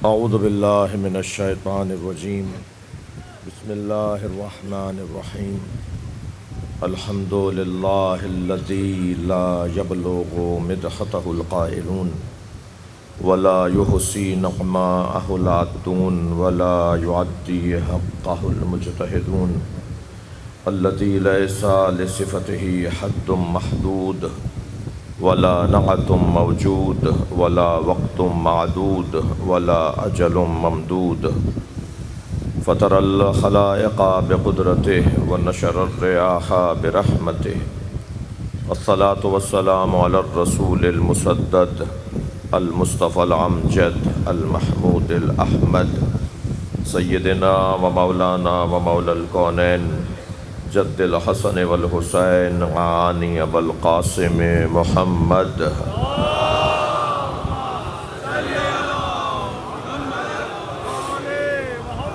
اعوذ باللہ من الشیطان الرجیم بسم اللہ الرحمن الرحیم الحمد للہ الذی لا یبلغ مدحتہ القائلون ولا یحصی نعماءہ العادون ولا یعدی حقہ المجتہدون الذی لیس لصفتہ حد محدود ولا نعت موجود ولا وقت معدود ولا اجل ممدود فطر الخلائق بقدرته ونشر الرياح برحمته والصلاة والسلام على الرسول المسدد المصطفى الامجد المحمود الاحمد سیدنا ومولانا ومولا الكونین جد الحسن والحسین عانی ابو القاسم محمد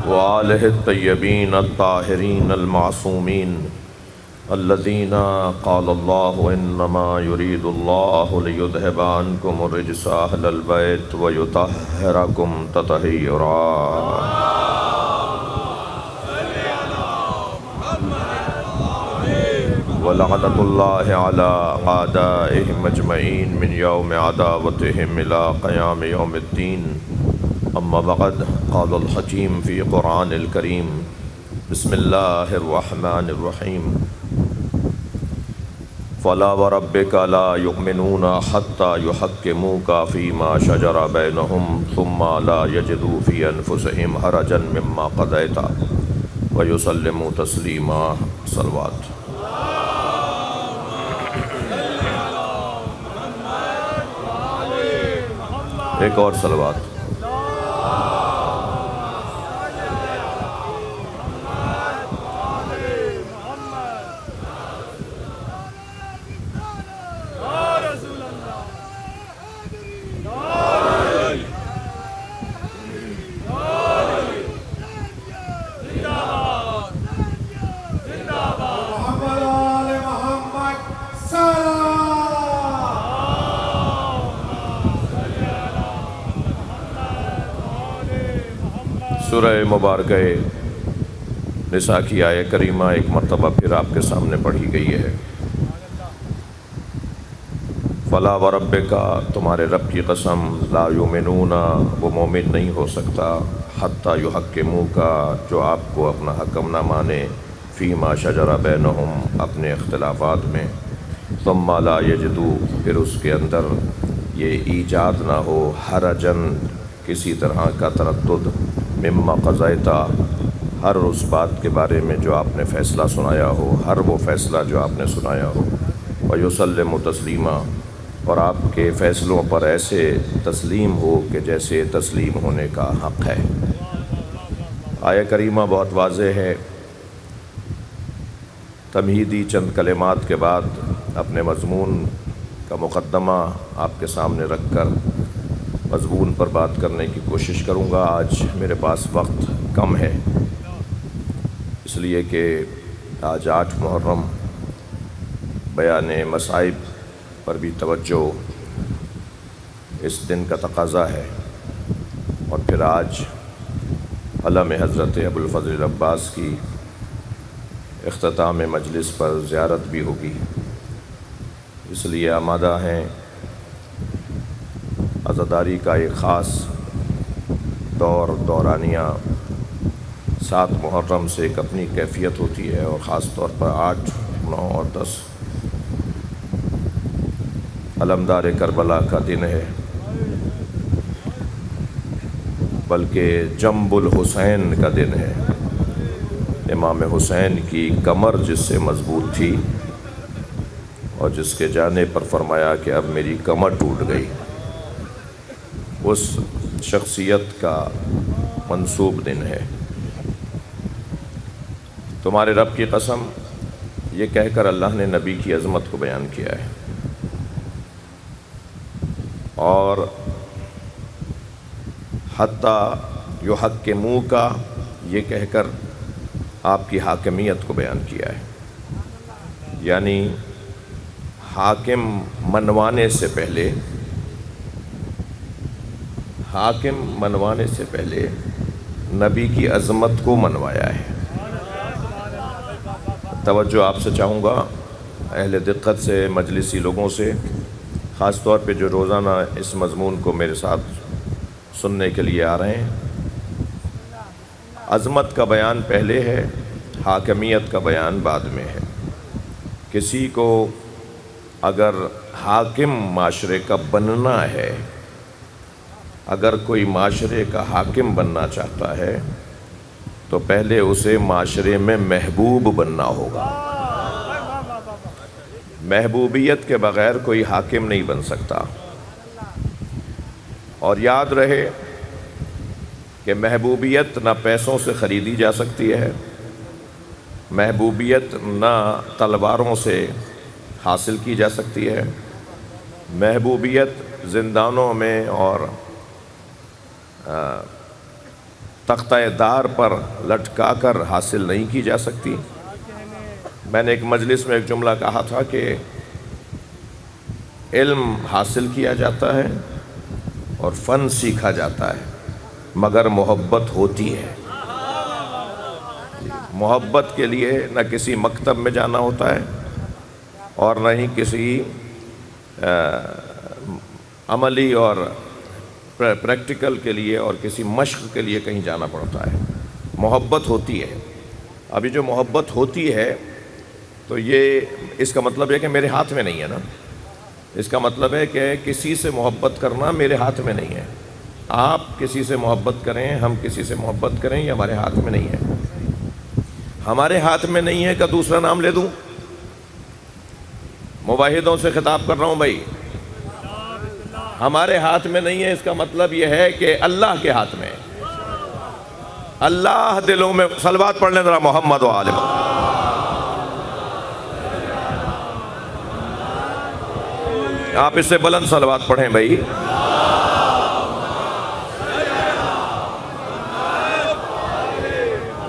وآلہ الطیبین الطاہرین المعصومین الذین قال اللہ انما یرید اللہ لیذہب عنکم الرجس اہل البیت ویطہرکم تطہیرا ولعنت اللہ علی اعدائہم اجمعین من یوم عداوتہم الى قیام یوم الدین اما بعد قال الحکیم فی قرآن الکریم بسم اللہ الرحمن الرحیم فلا وربک لا یؤمنون حتی یحکموک فیما شجر بینہم ثم لا یجدوا فی انفسہم حرجا مما قضیت ویسلموا تسلیما صلوات۔ ایک اور صلوات۔ سورہ مبارکہ نساء کی آیہ کریمہ ایک مرتبہ پھر آپ کے سامنے پڑھی گئی ہے۔ فلا وربک، تمہارے رب کی قسم، لا یؤمنون، وہ مومن نہیں ہو سکتا، حتی یحکموک، جو آپ کو اپنا حکم نہ مانے، فیما شجر بینہم، اپنے اختلافات میں، ثم لا یجدو، پھر اس کے اندر یہ ایجاد نہ ہو، حرجن، کسی طرح کا تردد، مما قضیتا، ہر اس بات کے بارے میں جو آپ نے فیصلہ سنایا ہو، ہر وہ فیصلہ جو آپ نے سنایا ہو، ویسلموا تسلیما، اور آپ کے فیصلوں پر ایسے تسلیم ہو کہ جیسے تسلیم ہونے کا حق ہے۔ آیہ کریمہ بہت واضح ہے۔ تمہیدی چند کلمات کے بعد اپنے مضمون کا مقدمہ آپ کے سامنے رکھ کر مضمون پر بات کرنے کی کوشش کروں گا۔ آج میرے پاس وقت کم ہے، اس لیے کہ آج 8 محرم، بیان مصائب پر بھی توجہ اس دن کا تقاضا ہے، اور پھر آج علم حضرت ابو الفضل عباس کی اختتام مجلس پر زیارت بھی ہوگی، اس لیے آمادہ ہیں۔ عزاداری کا ایک خاص دورانیہ 7 محرم سے ایک اپنی کیفیت ہوتی ہے، اور خاص طور پر 8، 9 اور 10 علمدار کربلا کا دن ہے، بلکہ جنب الحسین کا دن ہے۔ امام حسین کی کمر جس سے مضبوط تھی اور جس کے جانے پر فرمایا کہ اب میری کمر ٹوٹ گئی، اس شخصیت کا منسوب دن ہے۔ تمہارے رب کی قسم، یہ کہہ کر اللہ نے نبی کی عظمت کو بیان کیا ہے، اور حتی یحکموک، یہ کہہ کر آپ کی حاکمیت کو بیان کیا ہے، یعنی حاکم منوانے سے پہلے حاکم منوانے سے پہلے نبی کی عظمت کو منوایا ہے۔ توجہ آپ سے چاہوں گا، اہل دقت سے، مجلسی لوگوں سے، خاص طور پہ جو روزانہ اس مضمون کو میرے ساتھ سننے کے لیے آ رہے ہیں۔ عظمت کا بیان پہلے ہے، حاکمیت کا بیان بعد میں ہے۔ کسی کو اگر حاکم معاشرے کا بننا ہے، اگر کوئی معاشرے کا حاکم بننا چاہتا ہے تو پہلے اسے معاشرے میں محبوب بننا ہوگا۔ محبوبیت کے بغیر کوئی حاکم نہیں بن سکتا۔ اور یاد رہے کہ محبوبیت نہ پیسوں سے خریدی جا سکتی ہے، محبوبیت نہ تلواروں سے حاصل کی جا سکتی ہے، محبوبیت زندانوں میں اور تختہ دار پر لٹکا کر حاصل نہیں کی جا سکتی۔ میں نے ایک مجلس میں ایک جملہ کہا تھا کہ علم حاصل کیا جاتا ہے اور فن سیکھا جاتا ہے، مگر محبت ہوتی ہے۔ محبت کے لیے نہ کسی مکتب میں جانا ہوتا ہے اور نہ ہی کسی عملی اور پریکٹیکل کے لیے اور کسی مشق کے لیے کہیں جانا پڑتا ہے۔ محبت ہوتی ہے۔ ابھی جو محبت ہوتی ہے تو یہ اس کا مطلب ہے کہ میرے ہاتھ میں نہیں ہے نا، اس کا مطلب ہے کہ کسی سے محبت کرنا میرے ہاتھ میں نہیں ہے۔ آپ کسی سے محبت کریں، ہم کسی سے محبت کریں، یہ ہمارے ہاتھ میں نہیں ہے۔ ہمارے ہاتھ میں نہیں ہے کا دوسرا نام لے دوں؟ مواحدوں سے خطاب کر رہا ہوں بھائی، ہمارے ہاتھ میں نہیں ہے اس کا مطلب یہ ہے کہ اللہ کے ہاتھ میں ہے۔ اللہ دلوں میں، صلوات پڑھ لیں ذرا محمد و آل محمد۔ آپ اس سے بلند صلوات پڑھیں بھائی۔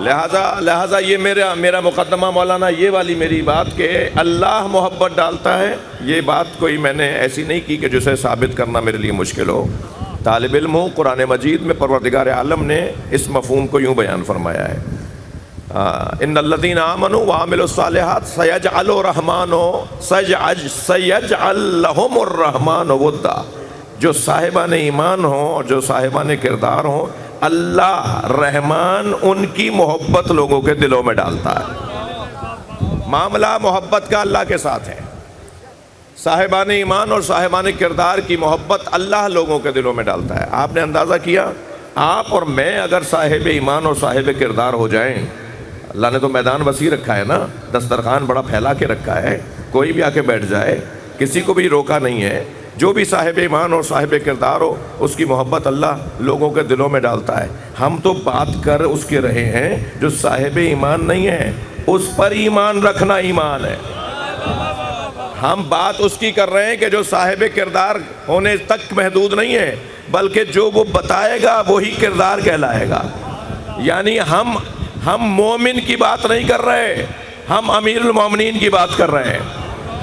لہذا یہ میرا مقدمہ مولانا، یہ والی میری بات کہ اللہ محبت ڈالتا ہے، یہ بات کوئی میں نے ایسی نہیں کی کہ جسے ثابت کرنا میرے لیے مشکل ہو۔ طالب علم ہوں، قرآن مجید میں پروردگار عالم نے اس مفہوم کو یوں بیان فرمایا ہے، ان الذین آمنوا وعملوا الصالحات سیجعل لہم الرحمن ودا۔ جو صاحبان ایمان ہوں اور جو صاحبان کردار ہوں، اللہ رحمان ان کی محبت لوگوں کے دلوں میں ڈالتا ہے۔ معاملہ محبت کا اللہ کے ساتھ ہے۔ صاحبان ایمان اور صاحبان کردار کی محبت اللہ لوگوں کے دلوں میں ڈالتا ہے۔ آپ نے اندازہ کیا، آپ اور میں اگر صاحب ایمان اور صاحب کردار ہو جائیں، اللہ نے تو میدان وسیع رکھا ہے نا، دسترخوان بڑا پھیلا کے رکھا ہے، کوئی بھی آ کے بیٹھ جائے، کسی کو بھی روکا نہیں ہے۔ جو بھی صاحب ایمان اور صاحب کردار ہو، اس کی محبت اللہ لوگوں کے دلوں میں ڈالتا ہے۔ ہم تو بات کر اس کے رہے ہیں جو صاحب ایمان نہیں ہے، اس پر ایمان رکھنا ایمان ہے۔ ہم بات اس کی کر رہے ہیں کہ جو صاحب کردار ہونے تک محدود نہیں ہے، بلکہ جو وہ بتائے گا وہی کردار کہلائے گا۔ یعنی ہم مومن کی بات نہیں کر رہے، ہم امیر المومنین کی بات کر رہے ہیں۔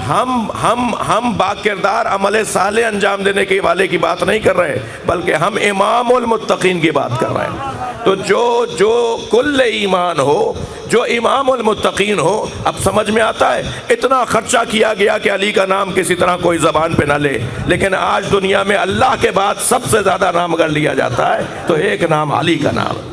ہم با کردار عمل صالح انجام دینے کے والے کی بات نہیں کر رہے، بلکہ ہم امام المتقین کی بات کر رہے ہیں۔ تو جو کل ایمان ہو، جو امام المتقین ہو، اب سمجھ میں آتا ہے اتنا خرچہ کیا گیا کہ علی کا نام کسی طرح کوئی زبان پہ نہ لے، لیکن آج دنیا میں اللہ کے بعد سب سے زیادہ نام اگر لیا جاتا ہے تو ایک نام علی کا نام ہے۔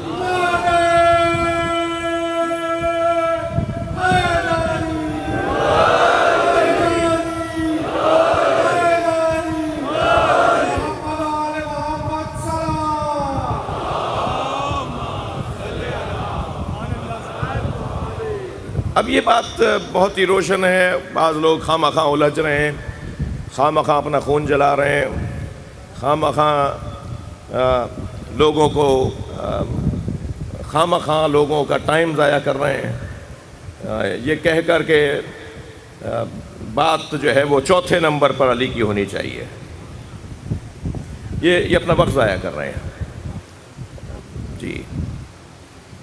اب یہ بات بہت ہی روشن ہے، بعض لوگ خواہ مخواہ الجھ رہے ہیں، خواہ مخواہ اپنا خون جلا رہے ہیں، خواہ مخواہ لوگوں کو خواہ مخواہ لوگوں کا ٹائم ضائع کر رہے ہیں، یہ کہہ کر کہ بات جو ہے وہ چوتھے نمبر پر علی کی ہونی چاہیے، یہ اپنا وقت ضائع کر رہے ہیں۔ جی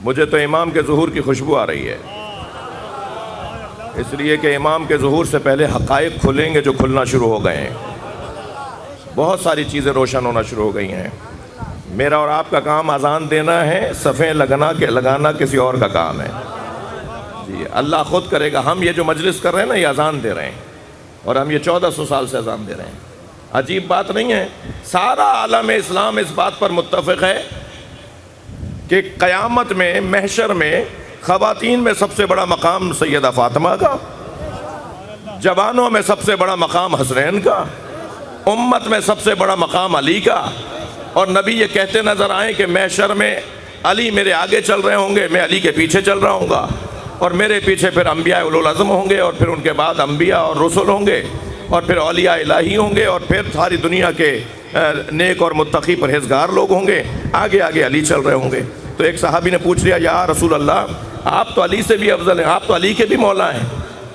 مجھے تو امام کے ظہور کی خوشبو آ رہی ہے، اس لیے کہ امام کے ظہور سے پہلے حقائق کھلیں گے جو کھلنا شروع ہو گئے ہیں، بہت ساری چیزیں روشن ہونا شروع ہو گئی ہیں۔ میرا اور آپ کا کام اذان دینا ہے، صفیں لگانا کسی اور کا کام ہے جی، اللہ خود کرے گا۔ ہم یہ جو مجلس کر رہے ہیں نا، یہ اذان دے رہے ہیں، اور ہم یہ 1400 سال سے اذان دے رہے ہیں۔ عجیب بات نہیں ہے؟ سارا عالم اسلام اس بات پر متفق ہے کہ قیامت میں، محشر میں، خواتین میں سب سے بڑا مقام سیدہ فاطمہ کا، جوانوں میں سب سے بڑا مقام حسنین کا، امت میں سب سے بڑا مقام علی کا۔ اور نبی یہ کہتے نظر آئیں کہ محشر میں علی میرے آگے چل رہے ہوں گے، میں علی کے پیچھے چل رہا ہوں گا، اور میرے پیچھے پھر انبیاء اولو العزم ہوں گے، اور پھر ان کے بعد انبیاء اور رسول ہوں گے، اور پھر اولیاء الہی ہوں گے، اور پھر ساری دنیا کے نیک اور متقی پرہیزگار لوگ ہوں گے، آگے آگے علی چل رہے ہوں گے۔ تو ایک صحابی نے پوچھ لیا، یا رسول اللہ، آپ تو علی سے بھی افضل ہیں، آپ تو علی کے بھی مولا ہیں،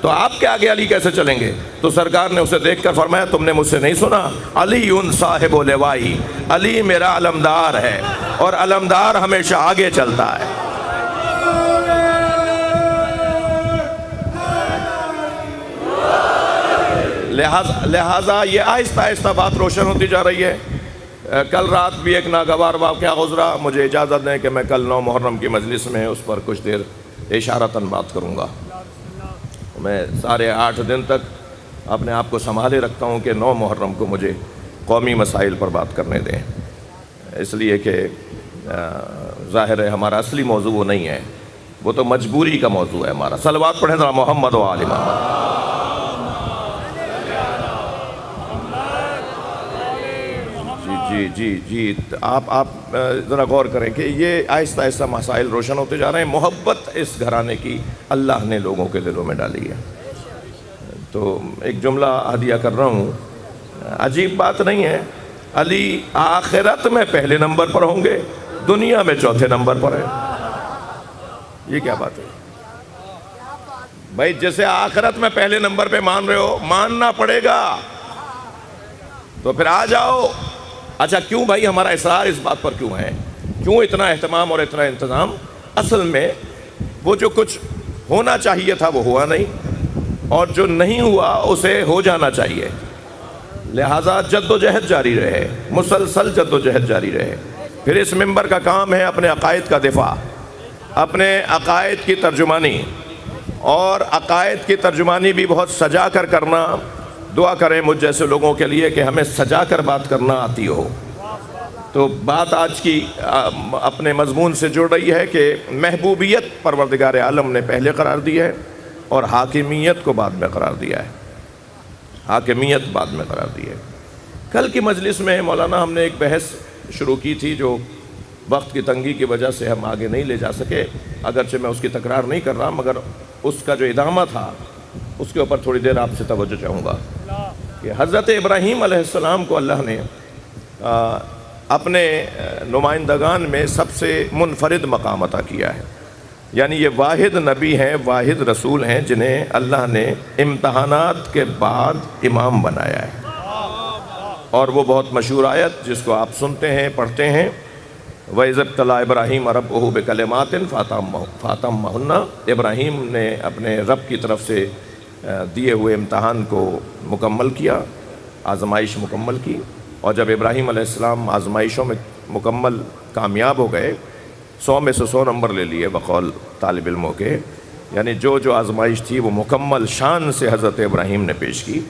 تو آپ کے آگے علی کیسے چلیں گے؟ تو سرکار نے اسے دیکھ کر فرمایا، تم نے مجھ سے نہیں سنا؟ علی صاحب و لوائی، علی میرا علمدار ہے، اور علمدار ہمیشہ آگے چلتا ہے۔ لہٰذا یہ آہستہ آہستہ بات روشن ہوتی جا رہی ہے۔ کل رات بھی ایک ناگوار واقعہ گزرا، مجھے اجازت دیں کہ میں کل 9 محرم کی مجلس میں اس پر کچھ دیر اشارتاً بات کروں گا۔ میں سارے 8 دن تک اپنے آپ کو سنبھالے رکھتا ہوں کہ 9 محرم کو مجھے قومی مسائل پر بات کرنے دیں، اس لیے کہ ظاہر ہے ہمارا اصلی موضوع وہ نہیں ہے، وہ تو مجبوری کا موضوع ہے ہمارا۔ صلوات پڑھیں ذرا محمد و آل محمد۔ جی آپ ذرا غور کریں کہ یہ آہستہ آہستہ مسائل روشن ہوتے جا رہے ہیں۔ محبت اس گھرانے کی اللہ نے لوگوں کے دلوں میں ڈالی ہے۔ تو ایک جملہ ہدیہ کر رہا ہوں، عجیب بات نہیں ہے، علی آخرت میں پہلے نمبر پر ہوں گے، دنیا میں چوتھے نمبر پر ہے۔ یہ کیا بات ہے بھائی؟ جیسے آخرت میں پہلے نمبر پہ مان رہے ہو، ماننا پڑے گا، تو پھر آ جاؤ۔ اچھا کیوں بھائی ہمارا اصرار اس بات پر کیوں ہے؟ کیوں اتنا اہتمام اور اتنا انتظام؟ اصل میں وہ جو کچھ ہونا چاہیے تھا وہ ہوا نہیں، اور جو نہیں ہوا اسے ہو جانا چاہیے۔ لہٰذا جد و جہد جاری رہے، مسلسل جد و جہد جاری رہے۔ پھر اس منبر کا کام ہے اپنے عقائد کا دفاع، اپنے عقائد کی ترجمانی، اور عقائد کی ترجمانی بھی بہت سجا کر کرنا۔ دعا کریں مجھ جیسے لوگوں کے لیے کہ ہمیں سجا کر بات کرنا آتی ہو۔ تو بات آج کی اپنے مضمون سے جڑ رہی ہے کہ محبوبیت پروردگار عالم نے پہلے قرار دی ہے، اور حاکمیت کو بعد میں قرار دیا ہے، حاکمیت بعد میں قرار دی ہے۔ کل کی مجلس میں مولانا ہم نے ایک بحث شروع کی تھی جو وقت کی تنگی کی وجہ سے ہم آگے نہیں لے جا سکے، اگرچہ میں اس کی تکرار نہیں کر رہا، مگر اس کا جو ادامہ تھا اس کے اوپر تھوڑی دیر آپ سے توجہ چاہوں گا کہ حضرت ابراہیم علیہ السلام کو اللہ نے اپنے نمائندگان میں سب سے منفرد مقام عطا کیا ہے، یعنی یہ واحد نبی ہیں، واحد رسول ہیں جنہیں اللہ نے امتحانات کے بعد امام بنایا ہے۔ اور وہ بہت مشہور آیت جس کو آپ سنتے ہیں، پڑھتے ہیں، وَإِذِ ابْتَلَىٰ إِبْرَاهِيمَ رَبُّهُ بِكَلِمَاتٍ فَأَتَمَّهُنَّ، ابراہیم نے اپنے رب کی طرف سے دیے ہوئے امتحان کو مکمل کیا، آزمائش مکمل کی، اور جب ابراہیم علیہ السلام آزمائشوں میں مکمل کامیاب ہو گئے، 100 میں سے 100 نمبر لے لیے بقول طالب علموں کے، یعنی جو آزمائش تھی وہ مکمل شان سے حضرت ابراہیم نے پیش کی۔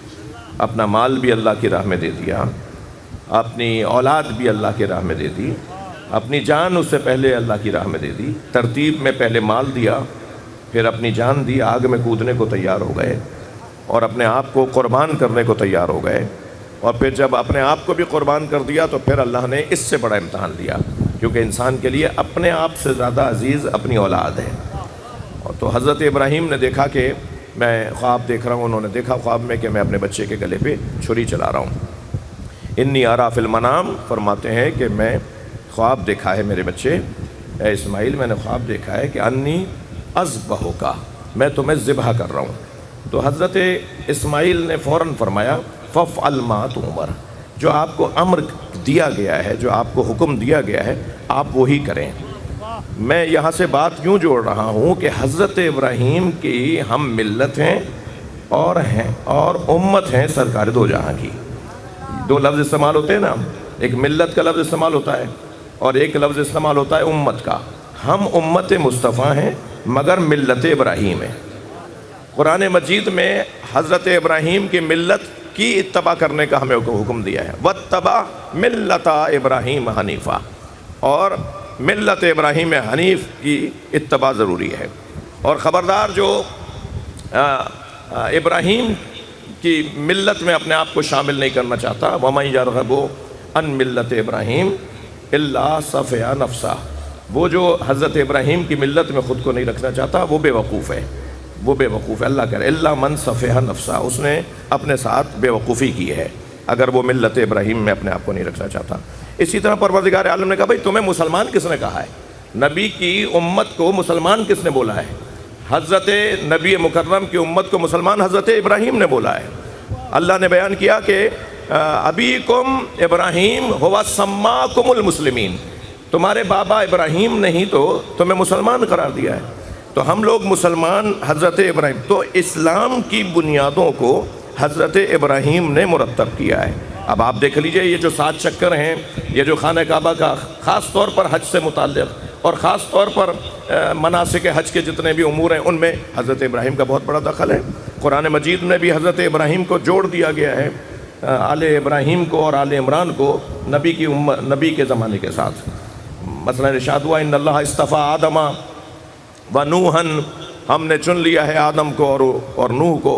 اپنا مال بھی اللہ کی راہ میں دے دیا، اپنی اولاد بھی اللہ کی راہ میں دے دی، اپنی جان اس سے پہلے اللہ کی راہ میں دے دی، ترتیب میں پہلے مال دیا، پھر اپنی جان دی، آگ میں کودنے کو تیار ہو گئے، اور اپنے آپ کو قربان کرنے کو تیار ہو گئے، اور پھر جب اپنے آپ کو بھی قربان کر دیا تو پھر اللہ نے اس سے بڑا امتحان لیا، کیونکہ انسان کے لیے اپنے آپ سے زیادہ عزیز اپنی اولاد ہے۔ اور تو حضرت ابراہیم نے دیکھا کہ میں خواب دیکھ رہا ہوں، انہوں نے دیکھا خواب میں کہ میں اپنے بچے کے گلے پہ چھری چلا رہا ہوں۔ انی ارا فی المنام، فرماتے ہیں کہ میں خواب دیکھا ہے میرے بچے، اے اسماعیل میں نے خواب دیکھا ہے کہ انی اذبحک، میں تمہیں ذبح کر رہا ہوں۔ تو حضرت اسماعیل نے فوراً فرمایا فافعل ما تؤمر، جو آپ کو امر دیا گیا ہے، جو آپ کو حکم دیا گیا ہے، آپ وہی کریں۔ میں یہاں سے بات یوں جوڑ رہا ہوں کہ حضرت ابراہیم کی ہم ملت ہیں اور امت ہیں سرکار دو جہاں کی۔ دو لفظ استعمال ہوتے ہیں نا، ایک ملت کا لفظ استعمال ہوتا ہے، اور ایک لفظ استعمال ہوتا ہے امت کا. ہم امت مصطفیٰ ہیں مگر ملت ابراہیم ہے. قرآن مجید میں حضرت ابراہیم کی ملت کی اتباع کرنے کا ہمیں حکم دیا ہے. واتبع ملت ابراہیم حنیفہ، اور ملت ابراہیم حنیف کی اتباع ضروری ہے. اور خبردار جو ابراہیم کی ملت میں اپنے آپ کو شامل نہیں کرنا چاہتا، وَمَن يَرْغَبُ عَن مِلَّةِ إِبْرَاهِيمَ إِلَّا صَفِحَ نَفْسَهُ، وہ جو حضرت ابراہیم کی ملت میں خود کو نہیں رکھنا چاہتا وہ بے وقوف ہے، وہ بے وقوف ہے. اللہ کرے الا من صفح نفسہ، اس نے اپنے ساتھ بے وقوفی کی ہے اگر وہ ملت ابراہیم میں اپنے آپ کو نہیں رکھنا چاہتا. اسی طرح پروردگار عالم نے کہا بھائی تمہیں مسلمان کس نے کہا ہے؟ نبی کی امت کو مسلمان کس نے بولا ہے؟ حضرت نبی مکرم کی امت کو مسلمان حضرت ابراہیم نے بولا ہے. اللہ نے بیان کیا کہ ابیکم ابراہیم ہوا سماکم المسلمین، تمہارے بابا ابراہیم نے ہی تو تمہیں مسلمان قرار دیا ہے. تو ہم لوگ مسلمان حضرت ابراہیم، تو اسلام کی بنیادوں کو حضرت ابراہیم نے مرتب کیا ہے. اب آپ دیکھ لیجئے یہ جو 7 چکر ہیں، یہ جو خانہ کعبہ کا خاص طور پر حج سے متعلق اور خاص طور پر مناسک حج کے جتنے بھی امور ہیں ان میں حضرت ابراہیم کا بہت بڑا دخل ہے. قرآن مجید میں بھی حضرت ابراہیم کو جوڑ دیا گیا ہے، آل ابراہیم کو اور آل عمران کو نبی کے زمانے کے ساتھ. مثلا ارشاد ہوا ان اللہ اصطفیٰ آدم و نوحن، ہم نے چن لیا ہے آدم کو اور نوح کو،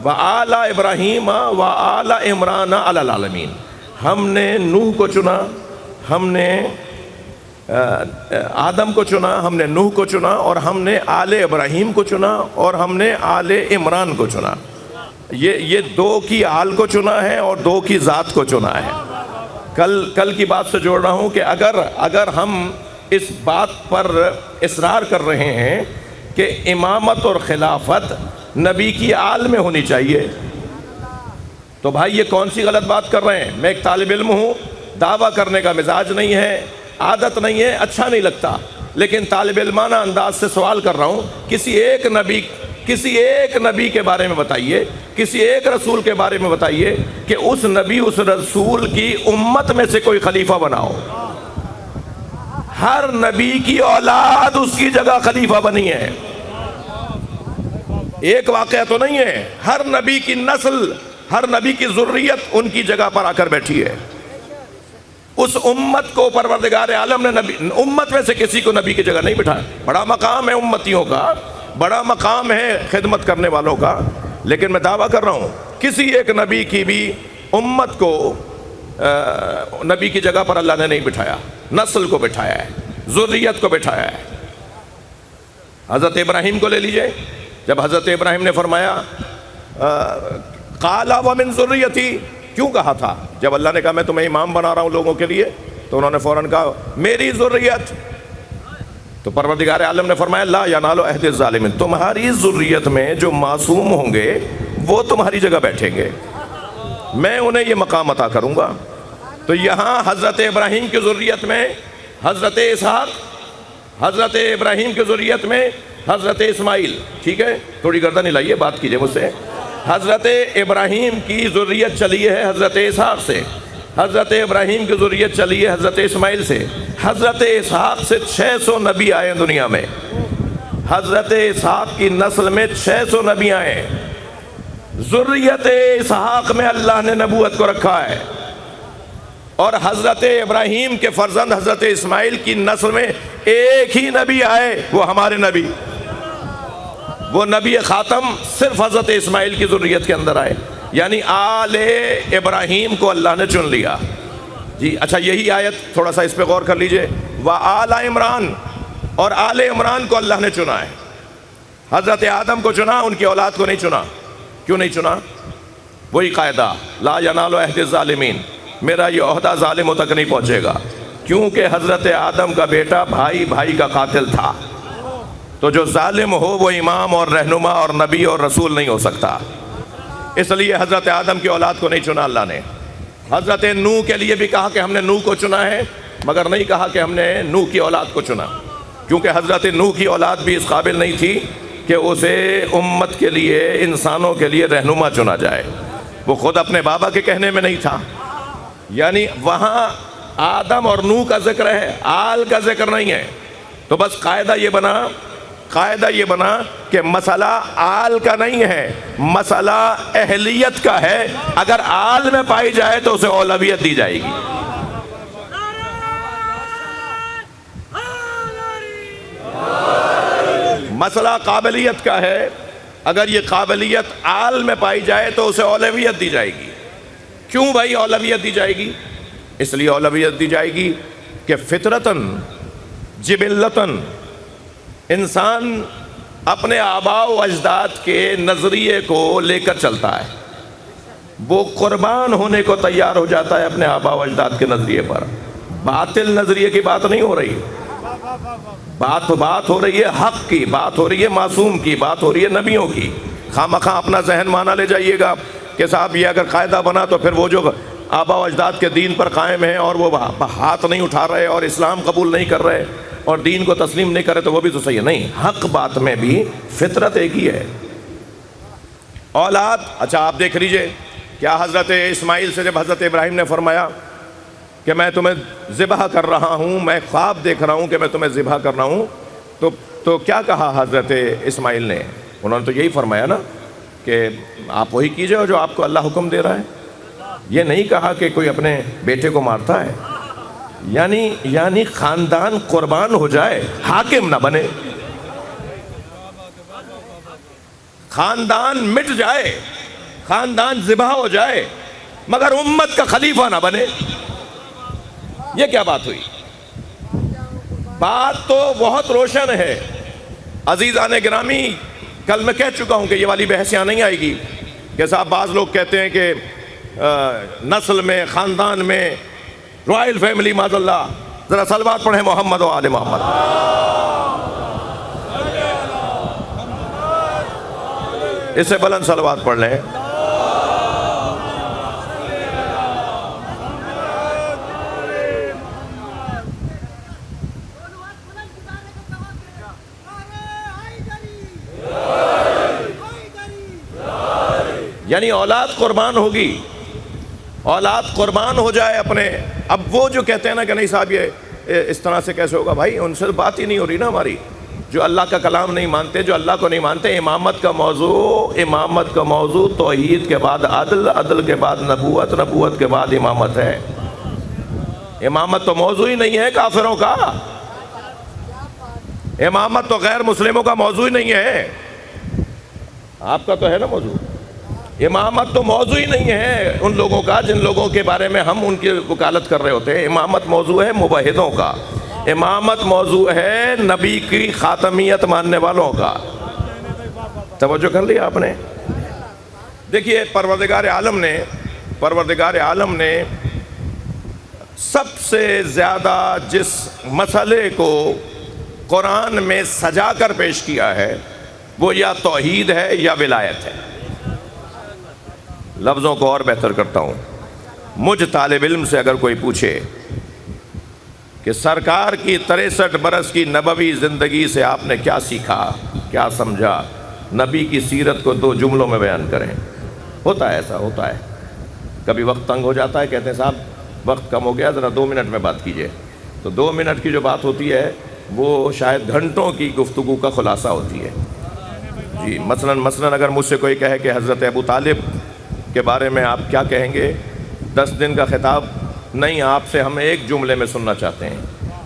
وآل ابراہیم وآل عمران علی العالمین، ہم نے نوح کو چنا، ہم نے آدم کو چنا، ہم نے نوح کو چنا، اور ہم نے آل ابراہیم کو چنا، اور ہم نے آل عمران کو چنا. یہ 2 کی آل کو چنا ہے اور 2 کی ذات کو چنا ہے. کل کی بات سے جوڑ رہا ہوں کہ اگر ہم اس بات پر اصرار کر رہے ہیں کہ امامت اور خلافت نبی کی آل میں ہونی چاہیے، تو بھائی یہ کون سی غلط بات کر رہے ہیں؟ میں ایک طالب علم ہوں، دعویٰ کرنے کا مزاج نہیں ہے، عادت نہیں ہے، اچھا نہیں لگتا، لیکن طالب علمانہ انداز سے سوال کر رہا ہوں. کسی ایک نبی کے بارے میں بتائیے، کسی ایک رسول کے بارے میں بتائیے کہ اس نبی اس رسول کی امت میں سے کوئی خلیفہ بناؤ. ہر نبی کی اولاد اس کی جگہ خلیفہ بنی ہے. ایک واقعہ تو نہیں ہے، ہر نبی کی نسل، ہر نبی کی ذریت ان کی جگہ پر آ کر بیٹھی ہے. اس امت کو پروردگار عالم نے امت میں سے کسی کو نبی کی جگہ نہیں بٹھایا. بڑا مقام ہے امتیوں کا، بڑا مقام ہے خدمت کرنے والوں کا، لیکن میں دعویٰ کر رہا ہوں کسی ایک نبی کی بھی امت کو نبی کی جگہ پر اللہ نے نہیں بٹھایا. نسل کو بٹھایا ہے، ذریت کو بٹھایا ہے. حضرت ابراہیم کو لے لیجئے، جب حضرت ابراہیم نے فرمایا قَالَ وَمِن ذُرِّيَّتِي، کیوں کہا تھا؟ جب اللہ نے کہا میں تمہیں امام بنا رہا ہوں لوگوں کے لیے، تو انہوں نے فوراً کہا میری ذریت. تو پروردگار عالم نے فرمایا لا ینال عہد الظالمین، تمہاری ذریت میں جو معصوم ہوں گے وہ تمہاری جگہ بیٹھیں گے، میں انہیں یہ مقام عطا کروں گا. تو یہاں حضرت ابراہیم کی ذریت میں حضرت اسحاق، حضرت ابراہیم کی ذریت میں حضرت اسماعیل، ٹھیک ہے تھوڑی گردن ہلائیے، بات کیجئے مجھ سے. حضرت ابراہیم کی ذریت چلی ہے حضرت اسحاق سے، حضرت ابراہیم کی ذریت چلی ہے حضرت اسماعیل سے، حضرت اسحاق سے 600 نبی آئے دنیا میں، حضرت اسحاق کی نسل میں 600 نبی آئے. ذریت اسحاق میں اللہ نے نبوت کو رکھا ہے، اور حضرت ابراہیم کے فرزند حضرت اسماعیل کی نسل میں ایک ہی نبی آئے، وہ ہمارے نبی، وہ نبی خاتم صرف حضرت اسماعیل کی ذریت کے اندر آئے. یعنی آل ابراہیم کو اللہ نے چن لیا. جی اچھا، یہی آیت تھوڑا سا اس پہ غور کر لیجئے. وآل عمران، اور آل عمران کو اللہ نے چنا ہے. حضرت آدم کو چنا، ان کی اولاد کو نہیں چنا. کیوں نہیں چنا؟ وہی قاعدہ لا ینال عہد الظالمین، میرا یہ عہدہ ظالموں تک نہیں پہنچے گا، کیونکہ حضرت آدم کا بیٹا بھائی کا قاتل تھا. تو جو ظالم ہو وہ امام اور رہنما اور نبی اور رسول نہیں ہو سکتا. اس لیے حضرت آدم کی اولاد کو نہیں چنا اللہ نے. حضرت نوح کے لیے بھی کہا کہ ہم نے نوح کو چنا ہے، مگر نہیں کہا کہ ہم نے نوح کی اولاد کو چنا، کیونکہ حضرت نوح کی اولاد بھی اس قابل نہیں تھی کہ اسے امت کے لیے، انسانوں کے لیے رہنما چنا جائے. وہ خود اپنے بابا کے کہنے میں نہیں تھا. یعنی وہاں آدم اور نوح کا ذکر ہے، آل کا ذکر نہیں ہے۔ تو بس قاعدہ یہ بنا کہ مسئلہ آل کا نہیں ہے، مسئلہ اہلیت کا ہے۔ اگر آل میں پائی جائے تو اسے اولویت دی جائے گی۔ مسئلہ قابلیت کا ہے، اگر یہ قابلیت آل میں پائی جائے تو اسے اولویت دی جائے گی۔ کیوں بھائی اولویت دی جائے گی؟ اس لیے اولویت دی جائے گی کہ فطرتاً جبلتاً انسان اپنے آباء و اجداد کے نظریے کو لے کر چلتا ہے، وہ قربان ہونے کو تیار ہو جاتا ہے اپنے آباء و اجداد کے نظریے پر۔ باطل نظریے کی بات نہیں ہو رہی، بات ہو رہی ہے حق کی، بات ہو رہی ہے معصوم کی، بات ہو رہی ہے نبیوں کی۔ خواہ اپنا ذہن مانا لے جائیے گا کہ صاحب یہ اگر قاعدہ بنا تو پھر وہ جو آباء و اجداد کے دین پر قائم ہیں اور وہ ہاتھ نہیں اٹھا رہے اور اسلام قبول نہیں کر رہے اور دین کو تسلیم نہیں کر رہے تو وہ بھی تو صحیح ہے۔ نہیں، حق بات میں بھی فطرت ایک ہی ہے۔ اولاد، اچھا آپ دیکھ لیجئے، کیا حضرت اسماعیل سے جب حضرت ابراہیم نے فرمایا کہ میں تمہیں ذبح کر رہا ہوں، میں خواب دیکھ رہا ہوں کہ میں تمہیں ذبح کر رہا ہوں، تو کیا کہا حضرت اسماعیل نے؟ انہوں نے تو یہی فرمایا نا کہ آپ وہی کیجئے جو آپ کو اللہ حکم دے رہا ہے۔ یہ نہیں کہا کہ کوئی اپنے بیٹے کو مارتا ہے، یعنی خاندان قربان ہو جائے، حاکم نہ بنے، خاندان مٹ جائے، خاندان ذبح ہو جائے، مگر امت کا خلیفہ نہ بنے۔ یہ کیا بات ہوئی؟ بات تو بہت روشن ہے۔ عزیزان گرامی، کل میں کہہ چکا ہوں کہ یہ والی بحث یہاں نہیں آئے گی کہ صاحب بعض لوگ کہتے ہیں کہ نسل میں، خاندان میں، رائل فیملی، معاذ اللہ۔ ذرا صلوات پڑھیں محمد و آل محمد۔ اس سے بلند صلوات پڑھ لیں۔ یعنی اولاد قربان ہوگی، اولاد قربان ہو جائے اپنے۔ اب وہ جو کہتے ہیں نا کہ نہیں صاحب یہ اس طرح سے کیسے ہوگا، بھائی ان سے بات ہی نہیں ہو رہی نا ہماری۔ جو اللہ کا کلام نہیں مانتے، جو اللہ کو نہیں مانتے، امامت کا موضوع توحید کے بعد عدل، عدل کے بعد نبوت، نبوت کے بعد امامت ہے۔ امامت تو موضوع ہی نہیں ہے کافروں کا، امامت تو غیر مسلموں کا موضوع ہی نہیں ہے۔ آپ کا تو ہے نا موضوع، امامت تو موضوع ہی نہیں ہے ان لوگوں کا جن لوگوں کے بارے میں ہم ان کی وکالت کر رہے ہوتے ہیں۔ امامت موضوع ہے موحدوں کا، امامت موضوع ہے نبی کی خاتمیت ماننے والوں کا۔ توجہ کر لیا آپ نے؟ دیکھیے پروردگار عالم نے سب سے زیادہ جس مسئلے کو قرآن میں سجا کر پیش کیا ہے وہ یا توحید ہے یا ولایت ہے۔ لفظوں کو اور بہتر کرتا ہوں، مجھ طالب علم سے اگر کوئی پوچھے کہ سرکار کی 63 برس کی نبوی زندگی سے آپ نے کیا سیکھا، کیا سمجھا، نبی کی سیرت کو 2 جملوں میں بیان کریں۔ ہوتا ہے، ایسا ہوتا ہے، کبھی وقت تنگ ہو جاتا ہے، کہتے ہیں صاحب وقت کم ہو گیا، ذرا 2 منٹ میں بات کیجئے۔ تو 2 منٹ کی جو بات ہوتی ہے وہ شاید گھنٹوں کی گفتگو کا خلاصہ ہوتی ہے۔ جی مثلاً اگر مجھ سے کوئی کہے کہ حضرت ابو طالب کے بارے میں آپ کیا کہیں گے، 10 دن کا خطاب نہیں، آپ سے ہم ایک جملے میں سننا چاہتے ہیں،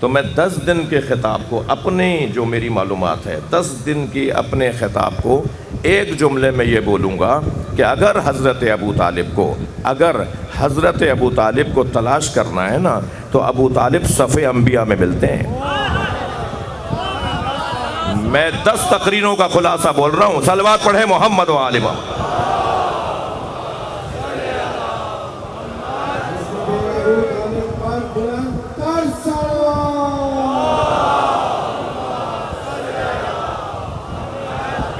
تو میں 10 دن کے خطاب کو، اپنے جو میری معلومات ہے 10 دن کی اپنے خطاب کو ایک جملے میں یہ بولوں گا کہ اگر حضرت ابو طالب کو تلاش کرنا ہے نا تو ابو طالب صف انبیاء میں ملتے ہیں۔ میں 10 تقریروں کا خلاصہ بول رہا ہوں۔ صلوات پڑھیں محمد و آل محمد۔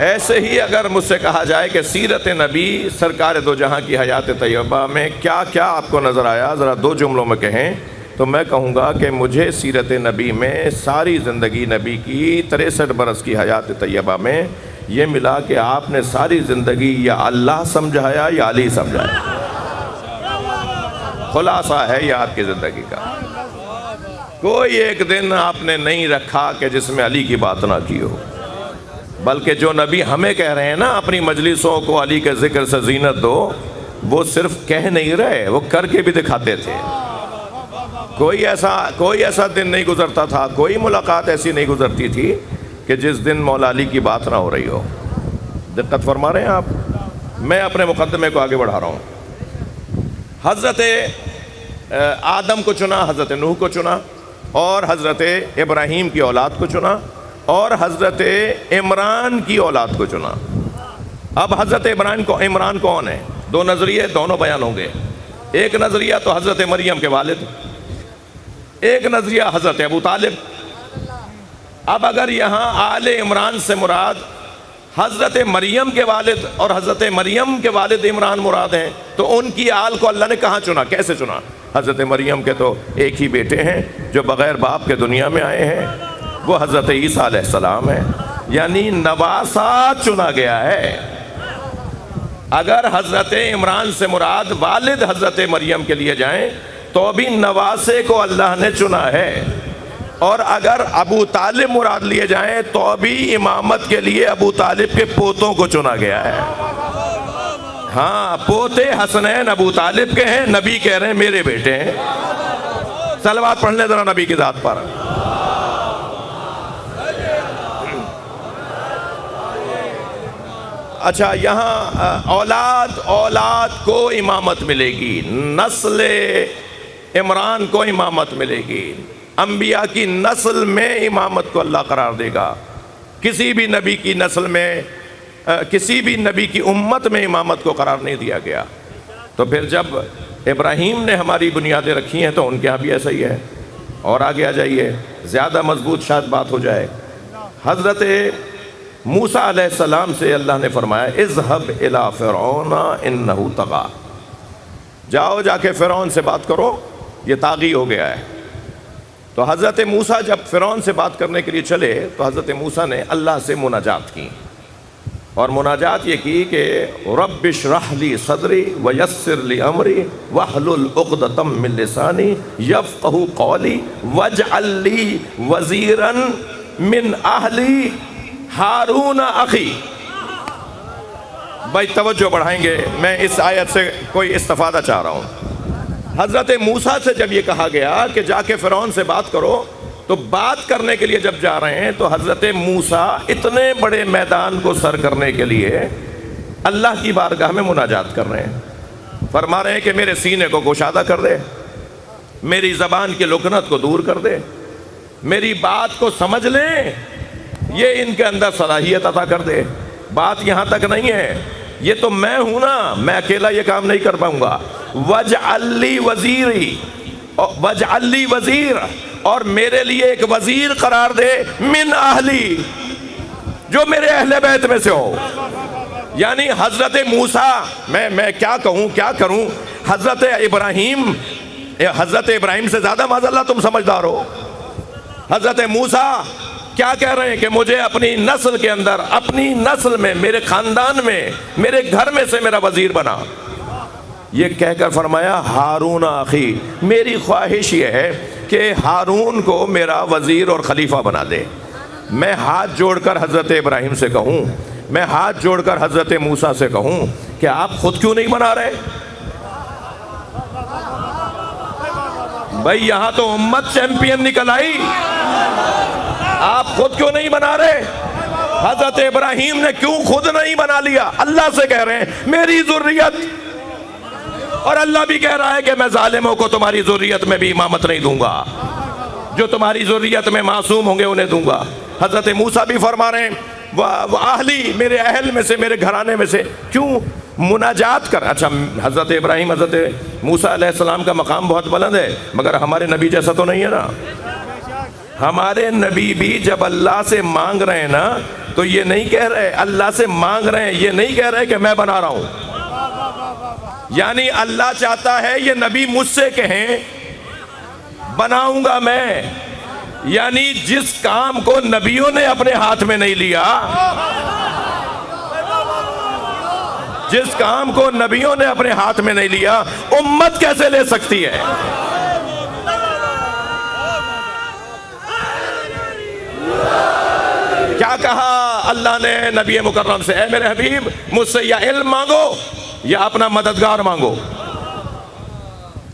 ایسے ہی اگر مجھ سے کہا جائے کہ سیرت نبی سرکار دو جہاں کی حیات طیبہ میں کیا کیا آپ کو نظر آیا، ذرا 2 جملوں میں کہیں، تو میں کہوں گا کہ مجھے سیرت نبی میں ساری زندگی نبی کی 63 برس کی حیات طیبہ میں یہ ملا کہ آپ نے ساری زندگی یا اللہ سمجھایا یا علی سمجھایا۔ خلاصہ ہے یہ آپ کی زندگی کا۔ کوئی ایک دن آپ نے نہیں رکھا کہ جس میں علی کی بات نہ کی ہو، بلکہ جو نبی ہمیں کہہ رہے ہیں نا اپنی مجلسوں کو علی کے ذکر سے زینت دو، وہ صرف کہہ نہیں رہے، وہ کر کے بھی دکھاتے تھے۔ کوئی ایسا دن نہیں گزرتا تھا، کوئی ملاقات ایسی نہیں گزرتی تھی کہ جس دن مولا علی کی بات نہ ہو رہی ہو۔ دقت فرما رہے ہیں آپ؟ میں اپنے مقدمے کو آگے بڑھا رہا ہوں۔ حضرت آدم کو چنا، حضرت نوح کو چنا، اور حضرت ابراہیم کی اولاد کو چنا، اور حضرت عمران کی اولاد کو چنا۔ اب حضرت عمران کون ہے؟ دو نظریے دونوں بیان ہوں گے۔ ایک نظریہ تو حضرت مریم کے والد، ایک نظریہ حضرت ابو طالب۔ اب اگر یہاں آل عمران سے مراد حضرت مریم کے والد اور حضرت مریم کے والد عمران مراد ہیں، تو ان کی آل کو اللہ نے کہاں چنا، کیسے چنا؟ حضرت مریم کے تو ایک ہی بیٹے ہیں جو بغیر باپ کے دنیا میں آئے ہیں، وہ حضرت عیسیٰ علیہ السلام ہیں، یعنی نواسا چنا گیا ہے۔ اگر حضرت عمران سے مراد والد حضرت مریم کے لیے جائیں تو بھی نواسے کو اللہ نے چنا ہے، اور اگر ابو طالب مراد لیے جائیں تو بھی امامت کے لیے ابو طالب کے پوتوں کو چنا گیا ہے۔ ہاں، پوتے حسنین ابو طالب کے ہیں، نبی کہہ رہے ہیں میرے بیٹے ہیں۔ صلوات پڑھ لیں ذرا نبی کی ذات پر۔ اچھا، یہاں اولاد کو امامت ملے گی، نسل عمران کو امامت ملے گی، انبیاء کی نسل میں امامت کو اللہ قرار دے گا۔ کسی بھی نبی کی نسل میں، کسی بھی نبی کی امت میں امامت کو قرار نہیں دیا گیا۔ تو پھر جب ابراہیم نے ہماری بنیادیں رکھی ہیں تو ان کے ہاں بھی ایسا ہی ہے۔ اور آگے آ جائیے، زیادہ مضبوط شاید بات ہو جائے۔ حضرت موسیٰ علیہ السلام سے اللہ نے فرمایا اذهب الى فرعون انه طغى، جاؤ جا کے فرعون سے بات کرو، یہ طاغی ہو گیا ہے۔ تو حضرت موسیٰ جب فرعون سے بات کرنے کے لیے چلے تو حضرت موسیٰ نے اللہ سے مناجات کی، اور مناجات یہ کی کہ رب اشرح لی صدری ویسر لی امری واحلل عقدۃ من لسانی یفقہوا قولی واجعل لی وزیرا من اہلی ہارون اخی۔ بھائی توجہ بڑھائیں گے، میں اس آیت سے کوئی استفادہ چاہ رہا ہوں۔ حضرت موسیٰ سے جب یہ کہا گیا کہ جا کے فرعون سے بات کرو، تو بات کرنے کے لیے جب جا رہے ہیں تو حضرت موسیٰ اتنے بڑے میدان کو سر کرنے کے لیے اللہ کی بارگاہ میں مناجات کر رہے ہیں، فرما رہے ہیں کہ میرے سینے کو گشادہ کر دے، میری زبان کی لکنت کو دور کر دے، میری بات کو سمجھ لیں، یہ ان کے اندر صلاحیت عطا کر دے۔ بات یہاں تک نہیں ہے، یہ تو میں ہوں نا، میں اکیلا یہ کام نہیں کر پاؤں گا۔ وَاجْعَلْ لِي وَزِيرِ، وَاجْعَلْ لِي وَزِيرَ، اور میرے لیے ایک وزیر قرار دے، من اہلی، جو میرے اہل بیت میں سے ہو۔ یعنی حضرت موسیٰ، میں کیا کہوں کیا کروں، حضرت ابراہیم سے زیادہ معاذ اللہ تم سمجھدار ہو۔ حضرت موسیٰ کیا کہہ رہے ہیں کہ مجھے اپنی نسل کے اندر، اپنی نسل میں، میرے خاندان میں، میرے گھر میں سے میرا وزیر بنا۔ یہ کہہ کر فرمایا ہارون اخی، میری خواہش یہ ہے کہ ہارون کو میرا وزیر اور خلیفہ بنا دے۔ میں ہاتھ جوڑ کر حضرت ابراہیم سے کہوں، میں ہاتھ جوڑ کر حضرت موسیٰ سے کہوں کہ آپ خود کیوں نہیں بنا رہے؟ بھائی یہاں تو امت چیمپئن نکل آئی، آپ خود کیوں نہیں بنا رہے؟ حضرت ابراہیم نے کیوں خود نہیں بنا لیا؟ اللہ سے کہہ رہے ہیں میری ذریت، اور اللہ بھی کہہ رہا ہے کہ میں ظالموں کو تمہاری ذریت میں بھی امامت نہیں دوں گا، جو تمہاری ذریت میں معصوم ہوں گے انہیں دوں گا۔ حضرت موسیٰ بھی فرما رہے ہیں اہلی، میرے اہل میں سے، میرے گھرانے میں سے، کیوں مناجات کر۔ اچھا، حضرت ابراہیم، حضرت موسیٰ علیہ السلام کا مقام بہت بلند ہے، مگر ہمارے نبی جیسا تو نہیں ہے نا۔ ہمارے نبی بھی جب اللہ سے مانگ رہے ہیں نا تو یہ نہیں کہہ رہے، اللہ سے مانگ رہے ہیں، یہ نہیں کہہ رہے کہ میں بنا رہا ہوں۔ یعنی اللہ چاہتا ہے یہ نبی مجھ سے کہیں بناؤں گا میں، یعنی جس کام کو نبیوں نے اپنے ہاتھ میں نہیں لیا، جس کام کو نبیوں نے اپنے ہاتھ میں نہیں لیا، امت کیسے لے سکتی ہے؟ کہا اللہ نے نبی مکرم سے، اے میرے حبیب مجھ سے یا علم مانگو یا اپنا مددگار مانگو،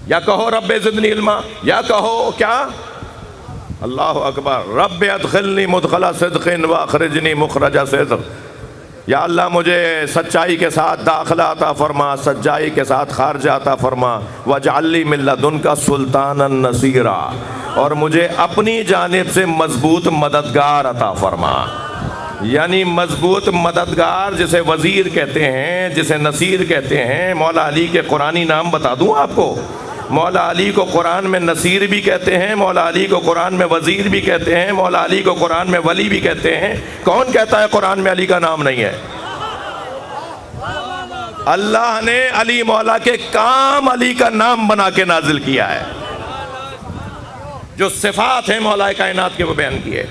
یا کہو رب زدنی علما، یا کہو کیا؟ اللہ اکبر، رب ادخلنی مدخل صدق واخرجنی مخرج صدق، یا اللہ مجھے سچائی کے ساتھ داخلہ عطا فرما، سچائی کے ساتھ خارجہ عطا فرما، واجعل لی من لدنک سلطانا نصیرا، اور مجھے اپنی جانب سے مضبوط مددگار عطا فرما۔ یعنی مضبوط مددگار جسے وزیر کہتے ہیں، جسے نصیر کہتے ہیں۔ مولا علی کے قرآنی نام بتا دوں آپ کو، مولا علی کو قرآن میں نصیر بھی کہتے ہیں، مولا علی کو قرآن میں وزیر بھی کہتے ہیں، مولا علی کو قرآن میں ولی بھی کہتے ہیں۔ کون کہتا ہے قرآن میں علی کا نام نہیں ہے؟ اللہ نے علی مولا کے کام علی کا نام بنا کے نازل کیا ہے۔ جو صفات ہیں مولا کائنات کے وہ بیان کیے۔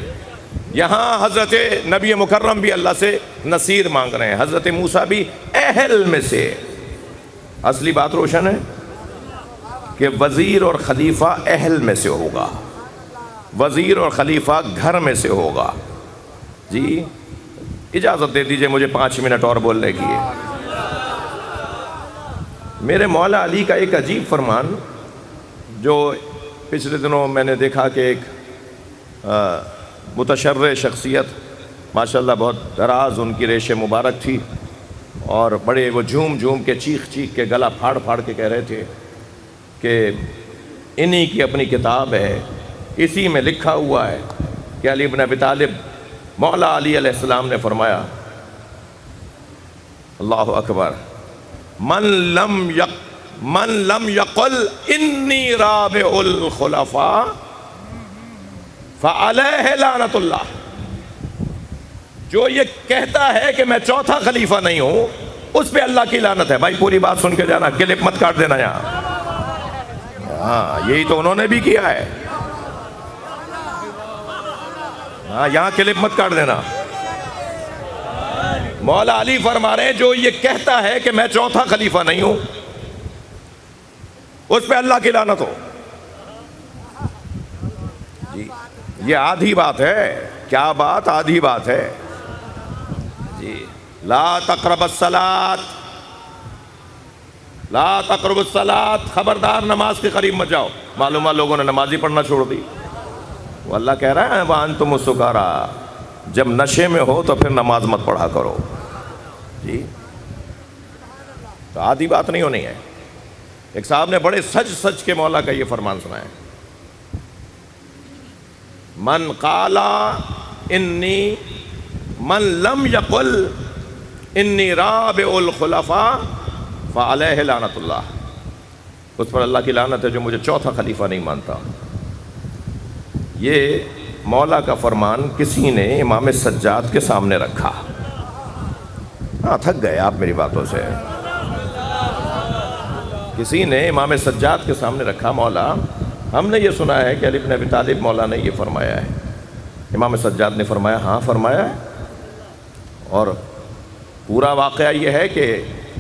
یہاں حضرت نبی مکرم بھی اللہ سے نصیر مانگ رہے ہیں، حضرت موسیٰ بھی اہل میں سے۔ اصلی بات روشن ہے کہ وزیر اور خلیفہ اہل میں سے ہوگا، وزیر اور خلیفہ گھر میں سے ہوگا۔ جی اجازت دے دیجئے مجھے 5 منٹ اور بولنے کی ہے۔ میرے مولا علی کا ایک عجیب فرمان جو پچھلے دنوں میں نے دیکھا کہ ایک متشرع شخصیت، ماشاءاللہ بہت دراز ان کی ریش مبارک تھی، اور بڑے وہ جھوم جھوم کے چیخ چیخ کے گلا پھاڑ پھاڑ کے کہہ رہے تھے کہ انہی کی اپنی کتاب ہے، اسی میں لکھا ہوا ہے کہ علی بن ابی طالب، مولا علی علیہ السلام نے فرمایا، اللہ اکبر، من لم یقل انی رابع الخلفاء فعلیہ لعنت اللہ، جو یہ کہتا ہے کہ میں چوتھا خلیفہ نہیں ہوں اس پہ اللہ کی لعنت ہے۔ بھائی پوری بات سن کے جانا، کلپ مت کاٹ دینا یہاں۔ ہاں یہی تو انہوں نے بھی کیا ہے، ہاں یہاں کلپ مت کاٹ دینا۔ مولا علی فرما رہے ہیں جو یہ کہتا ہے کہ میں چوتھا خلیفہ نہیں ہوں اس پہ اللہ کی لعنت ہو۔ جی یہ آدھی بات ہے، کیا بات؟ آدھی بات ہے جی۔ لا تقرب الصلاۃ، لا تقرب الصلاۃ، خبردار نماز کے قریب مت جاؤ۔ معلوم ہے لوگوں نے نماز ہی پڑھنا چھوڑ دی۔ وہ اللہ کہہ رہا ہے وَأَنْتُمُ سُكَارَىٰ، جب نشے میں ہو تو پھر نماز مت پڑھا کرو۔ جی تو آدھی بات نہیں ہونی ہے۔ ایک صاحب نے بڑے سچ سچ کے مولا کا یہ فرمان سنا ہے، من قال انی، من لم یقل انی رابع الخلفاء فعلیہ لعنت اللہ، اس پر اللہ کی لعنت ہے جو مجھے چوتھا خلیفہ نہیں مانتا۔ یہ مولا کا فرمان کسی نے امام سجاد کے سامنے رکھا۔ ہاں تھک گئے آپ میری باتوں سے۔ کسی نے امام سجاد کے سامنے رکھا، مولا ہم نے یہ سنا ہے کہ علی بن ابی طالب مولا نے یہ فرمایا ہے۔ امام سجاد نے فرمایا ہاں فرمایا ہے، اور پورا واقعہ یہ ہے کہ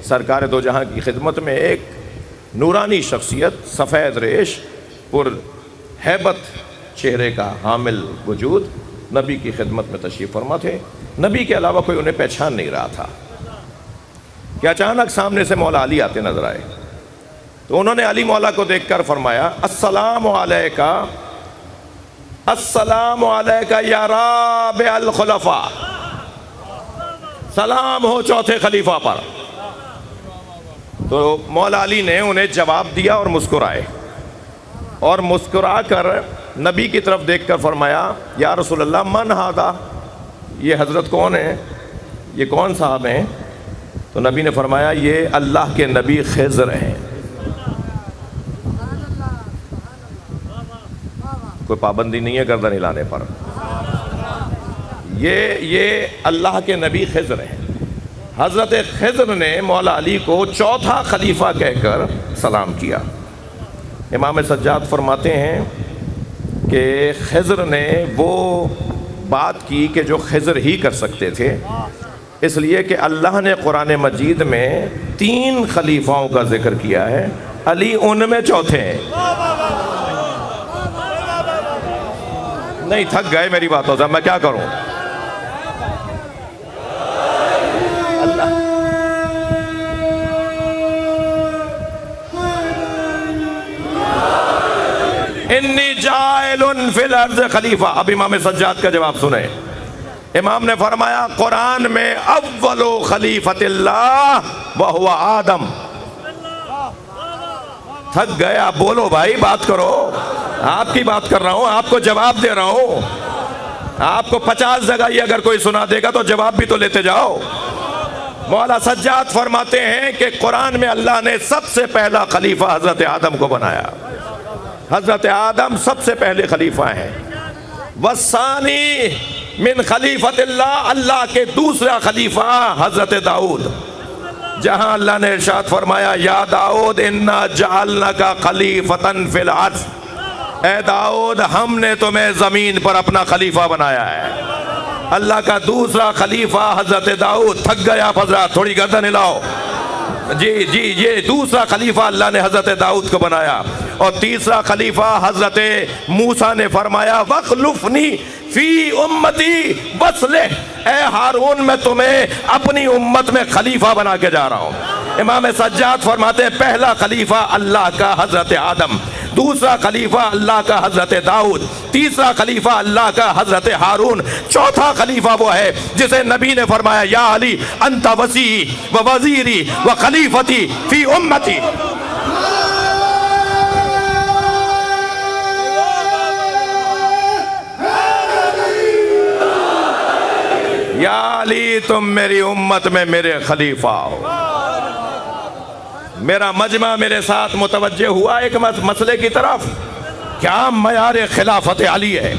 سرکار دو جہاں کی خدمت میں ایک نورانی شخصیت، سفید ریش، پر ہیبت چہرے کا حامل وجود نبی کی خدمت میں تشریف فرما تھے۔ نبی کے علاوہ کوئی انہیں پہچان نہیں رہا تھا کہ اچانک سامنے سے مولا علی آتے نظر آئے، تو انہوں نے علی مولا کو دیکھ کر فرمایا السلام علیکہ، السلام علیکہ یا رابع الخلفاء، سلام ہو چوتھے خلیفہ پر۔ تو مولا علی نے انہیں جواب دیا اور مسکرائے، اور مسکرا کر نبی کی طرف دیکھ کر فرمایا یا رسول اللہ من ھذا، یہ حضرت کون ہیں، یہ کون صاحب ہیں؟ تو نبی نے فرمایا یہ اللہ کے نبی خضر ہیں۔ کوئی پابندی نہیں ہے گردن ہلانے پر، یہ اللہ کے نبی خضر ہیں۔ حضرت خضر نے مولا علی کو چوتھا خلیفہ کہہ کر سلام کیا۔ امام سجاد فرماتے ہیں کہ خضر نے وہ بات کی کہ جو خضر ہی کر سکتے تھے، اس لیے کہ اللہ نے قرآن مجید میں 3 خلیفاؤں کا ذکر کیا ہے، علی ان میں چوتھے ہیں۔ نہیں تھک گئے میری باتوں سے، میں کیا کروں؟ انی جاعل فی الارض خلیفہ. اب امام سجاد کا جواب سنیں. امام نے فرمایا قرآن میں اول خلیفۃ اللہ وہو آدم. تھک گیا، بولو بھائی، بات کرو. آپ کی بات کر رہا ہوں، آپ کو جواب دے رہا ہوں. آپ کو 50 جگہ یہ اگر کوئی سنا دے گا تو جواب بھی تو لیتے جاؤ. مولا سجاد فرماتے ہیں کہ قرآن میں اللہ نے سب سے پہلا خلیفہ حضرت آدم کو بنایا. حضرت آدم سب سے پہلے خلیفہ ہیں. والثانی من خلیفۃ اللہ، اللہ کے دوسرا خلیفہ حضرت داؤد، جہاں اللہ نے ارشاد فرمایا یا داؤد انا جعلناک خلیفۃ فی الارض. اے داؤد، ہم نے تمہیں زمین پر اپنا خلیفہ بنایا ہے. اللہ کا دوسرا خلیفہ حضرت داؤد. تھک گیا آپ حضرات، تھوڑی گردن ہلاؤ. جی جی، یہ دوسرا خلیفہ اللہ نے حضرت داؤد کو بنایا. اور تیسرا خلیفہ حضرت موسیٰ نے فرمایا وَاخْلُفْنِي فی امتی وَاصْلِحْ. اے ہارون، میں تمہیں اپنی امت میں خلیفہ بنا کے جا رہا ہوں. امام سجاد فرماتے ہیں پہلا خلیفہ اللہ کا حضرت آدم، دوسرا خلیفہ اللہ کا حضرت داؤد، تیسرا خلیفہ اللہ کا حضرت ہارون، چوتھا خلیفہ وہ ہے جسے نبی نے فرمایا یا علی انت وصی و وزیری و خلیفتی فی امتی. یا علی، تم میری امت میں میرے خلیفہ ہو. میرا مجمع میرے ساتھ متوجہ ہوا ایک مسئلے کی طرف. کیا معیار خلافت علی ہے؟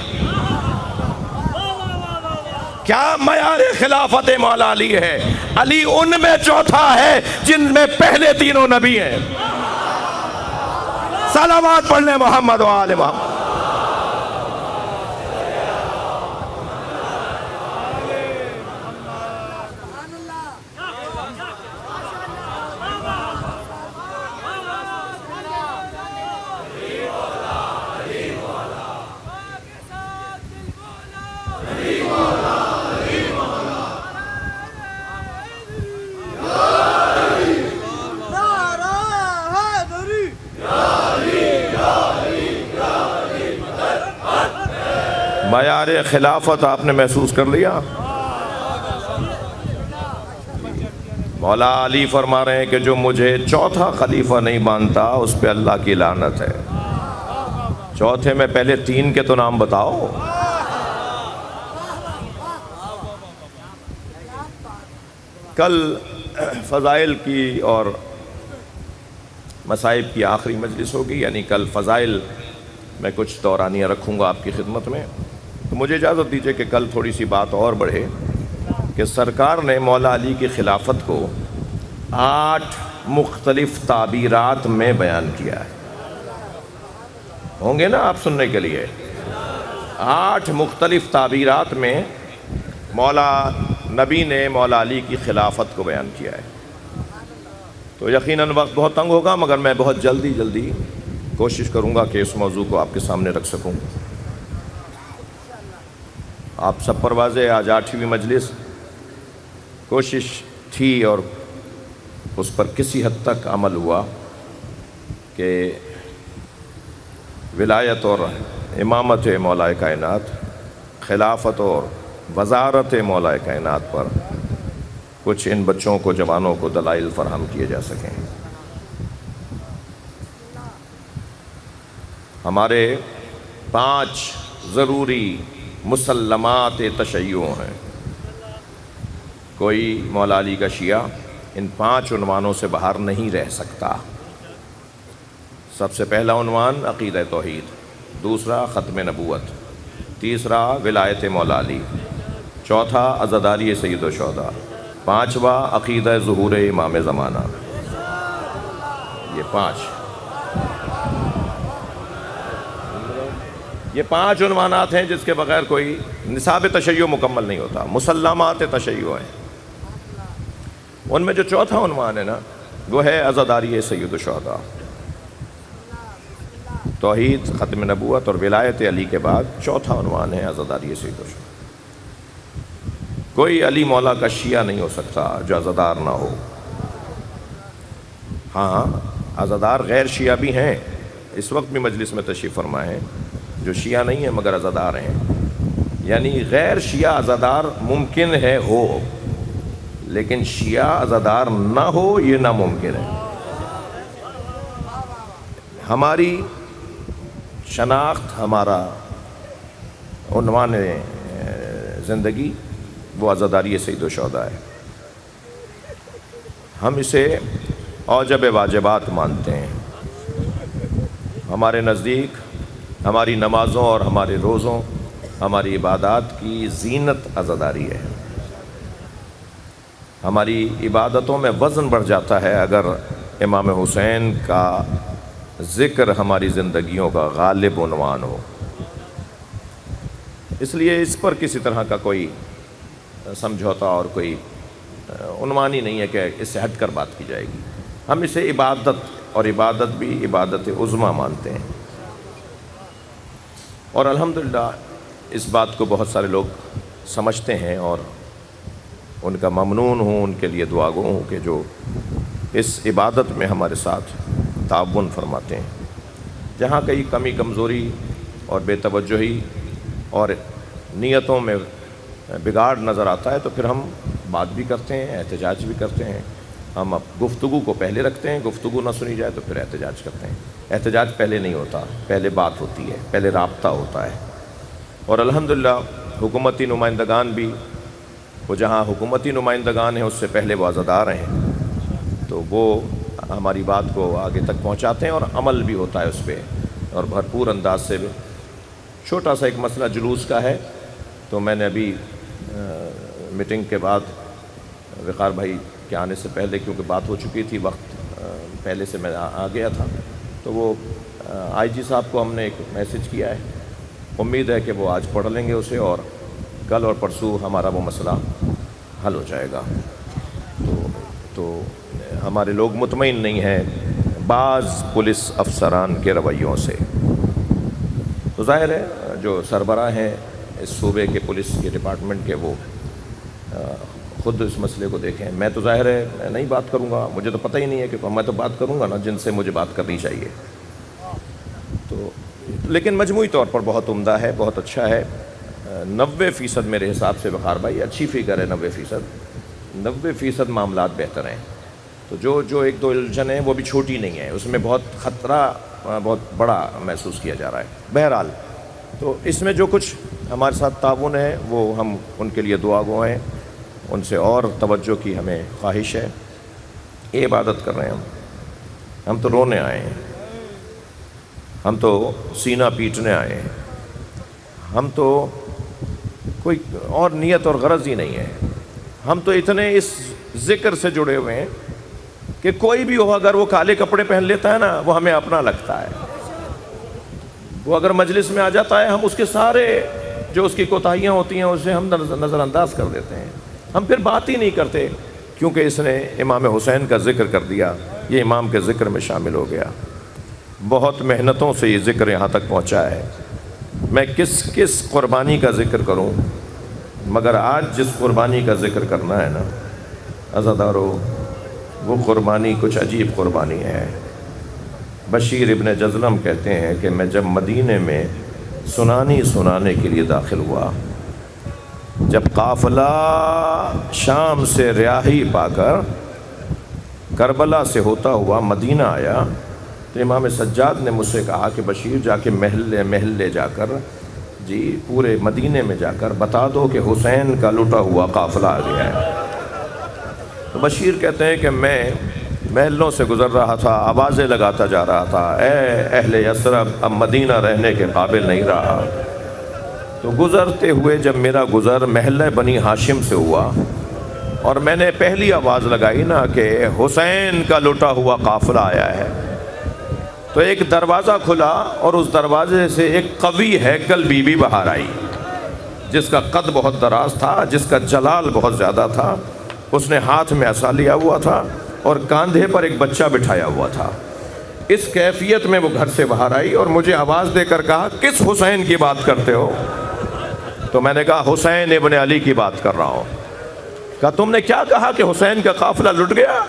کیا معیار خلافت مولا علی ہے؟ علی ان میں چوتھا ہے جن میں پہلے تینوں نبی ہیں. صلوات پڑھنے محمد و آل محمد. معیار خلافت آپ نے محسوس کر لیا؟ مولا علی فرما رہے ہیں کہ جو مجھے چوتھا خلیفہ نہیں مانتا اس پہ اللہ کی لعنت ہے. چوتھے میں پہلے تین کے تو نام بتاؤ. کل فضائل کی اور مصائب کی آخری مجلس ہوگی، یعنی کل فضائل میں کچھ دورانیہ رکھوں گا آپ کی خدمت میں. تو مجھے اجازت دیجیے کہ کل تھوڑی سی بات اور بڑھے کہ سرکار نے مولا علی کی خلافت کو 8 مختلف تعبیرات میں بیان کیا ہے. ہوں گے نا آپ سننے کے لیے؟ 8 مختلف تعبیرات میں مولا نبی نے مولا علی کی خلافت کو بیان کیا ہے. تو یقیناً وقت بہت تنگ ہوگا، مگر میں بہت جلدی کوشش کروں گا کہ اس موضوع کو آپ کے سامنے رکھ سکوں. آپ سب پر واضح آج 8ویں مجلس کوشش تھی اور اس پر کسی حد تک عمل ہوا کہ ولایت اور امامت مولا کائنات، خلافت اور وزارت مولا کائنات پر کچھ ان بچوں کو، جوانوں کو دلائل فراہم کیے جا سکیں. ہمارے 5 ضروری مسلمات تشیع ہیں. کوئی مولا علی کا شیعہ ان 5 عنوانوں سے باہر نہیں رہ سکتا. سب سے پہلا عنوان عقیدہ توحید، دوسرا ختم نبوت، تیسرا ولایت مولا علی، چوتھا عزاداری سید الشہداء، 5واں عقیدہ ظہور امام زمانہ. یہ 5 عنوانات ہیں جس کے بغیر کوئی نصاب تشیع مکمل نہیں ہوتا. مسلمات تشیع ہیں. ان میں جو چوتھا عنوان ہے نا وہ ہے عزاداری سید الشہداء. توحید، ختم نبوت اور ولایت علی کے بعد چوتھا عنوان ہے عزاداری سید الشہداء. کوئی علی مولا کا شیعہ نہیں ہو سکتا جو عزادار نہ ہو. ہاں عزادار غیر شیعہ بھی ہیں، اس وقت بھی مجلس میں تشریف فرما ہیں، جو شیعہ نہیں ہیں مگر عزادار ہیں، یعنی غیر شیعہ عزادار ممکن ہے ہو، لیکن شیعہ عزادار نہ ہو یہ ناممکن ہے۔ ہماری شناخت، ہمارا عنوان زندگی وہ عزاداری سید الشہداء ہے۔ ہم اسے اوجب واجبات مانتے ہیں۔ ہمارے نزدیک ہماری نمازوں اور ہمارے روزوں، ہماری عبادات کی زینت عزاداری ہے۔ ہماری عبادتوں میں وزن بڑھ جاتا ہے اگر امام حسین کا ذکر ہماری زندگیوں کا غالب عنوان ہو۔ اس لیے اس پر کسی طرح کا کوئی سمجھوتا اور کوئی عنوان ہی نہیں ہے کہ اس سے ہٹ کر بات کی جائے گی۔ ہم اسے عبادت، اور عبادت بھی عبادت عظمیٰ مانتے ہیں، اور الحمدللہ اس بات کو بہت سارے لوگ سمجھتے ہیں اور ان کا ممنون ہوں، ان کے لیے دعا گو ہوں کہ جو اس عبادت میں ہمارے ساتھ تعاون فرماتے ہیں۔ جہاں کئی کمی کمزوری اور بے توجہی اور نیتوں میں بگاڑ نظر آتا ہے تو پھر ہم بات بھی کرتے ہیں، احتجاج بھی کرتے ہیں۔ ہم اب گفتگو کو پہلے رکھتے ہیں، گفتگو نہ سنی جائے تو پھر احتجاج کرتے ہیں۔ احتجاج پہلے نہیں ہوتا، پہلے بات ہوتی ہے، پہلے رابطہ ہوتا ہے۔ اور الحمدللہ حکومتی نمائندگان بھی، وہ جہاں حکومتی نمائندگان ہیں اس سے پہلے وہ عزادار ہیں، تو وہ ہماری بات کو آگے تک پہنچاتے ہیں اور عمل بھی ہوتا ہے اس پہ، اور بھرپور انداز سے بھی۔ چھوٹا سا ایک مسئلہ جلوس کا ہے، تو میں نے ابھی میٹنگ کے بعد وقار بھائی کے آنے سے پہلے، کیونکہ بات ہو چکی تھی، وقت پہلے سے میں آ گیا تھا، تو وہ آئی جی صاحب کو ہم نے ایک میسج کیا ہے، امید ہے کہ وہ آج پڑھ لیں گے اسے اور کل اور پرسوں ہمارا وہ مسئلہ حل ہو جائے گا۔ تو ہمارے لوگ مطمئن نہیں ہیں بعض پولیس افسران کے رویوں سے۔ تو ظاہر ہے جو سربراہ ہیں اس صوبے کے پولیس کے ڈپارٹمنٹ کے، وہ خود اس مسئلے کو دیکھیں۔ میں تو ظاہر ہے میں نہیں بات کروں گا، مجھے تو پتہ ہی نہیں ہے کہ میں تو بات کروں گا نا جن سے مجھے بات کرنی چاہیے۔ تو لیکن مجموعی طور پر بہت عمدہ ہے، بہت اچھا ہے۔ 90% میرے حساب سے وقار بھائی اچھی فگر ہے، 90% معاملات بہتر ہیں۔ تو جو ایک دو الجھن ہیں وہ بھی چھوٹی نہیں ہے، اس میں بہت خطرہ بہت بڑا محسوس کیا جا رہا ہے۔ بہرحال تو اس میں جو کچھ ہمارے ساتھ تعاون ہے وہ ہم ان کے لیے دعا گو ہیں، ان سے اور توجہ کی ہمیں خواہش ہے۔ یہ عبادت کر رہے ہیں ہم تو رونے آئے ہیں، ہم تو سینہ پیٹنے آئے ہیں، ہم تو کوئی اور نیت اور غرض ہی نہیں ہے۔ ہم تو اتنے اس ذکر سے جڑے ہوئے ہیں کہ کوئی بھی ہو اگر وہ کالے کپڑے پہن لیتا ہے نا وہ ہمیں اپنا لگتا ہے۔ وہ اگر مجلس میں آ جاتا ہے ہم اس کے سارے جو اس کی کوتاہیاں ہوتی ہیں اسے ہم نظر انداز کر دیتے ہیں، ہم پھر بات ہی نہیں کرتے، کیونکہ اس نے امام حسین کا ذکر کر دیا، یہ امام کے ذکر میں شامل ہو گیا۔ بہت محنتوں سے یہ ذکر یہاں تک پہنچا ہے۔ میں کس قربانی کا ذکر کروں، مگر آج جس قربانی کا ذکر کرنا ہے نا عزادارو، وہ قربانی کچھ عجیب قربانی ہے۔ بشیر ابن جزلم کہتے ہیں کہ میں جب مدینے میں سنانے کے لیے داخل ہوا، جب قافلہ شام سے رہائی پا کر کربلا سے ہوتا ہوا مدینہ آیا، تو امام سجاد نے مجھ سے کہا کہ بشیر جا کے محلے جا کر جی پورے مدینے میں جا کر بتا دو کہ حسین کا لٹا ہوا قافلہ آ گیا ہے۔ تو بشیر کہتے ہیں کہ میں محلوں سے گزر رہا تھا، آوازیں لگاتا جا رہا تھا، اے اہل یثرب اب مدینہ رہنے کے قابل نہیں رہا۔ تو گزرتے ہوئے جب میرا گزر محلہ بنی ہاشم سے ہوا اور میں نے پہلی آواز لگائی نا کہ حسین کا لٹا ہوا قافلہ آیا ہے، تو ایک دروازہ کھلا اور اس دروازے سے ایک قوی ہیکل بی بی باہر آئی، جس کا قد بہت دراز تھا، جس کا جلال بہت زیادہ تھا۔ اس نے ہاتھ میں عصا لیا ہوا تھا اور کاندھے پر ایک بچہ بٹھایا ہوا تھا۔ اس کیفیت میں وہ گھر سے باہر آئی اور مجھے آواز دے کر کہا کس حسین کی بات کرتے ہو؟ تو میں نے کہا حسین ابن علی کی بات کر رہا ہوں۔ کہا تم نے کیا کہا کہ حسین کا قافلہ لٹ گیا؟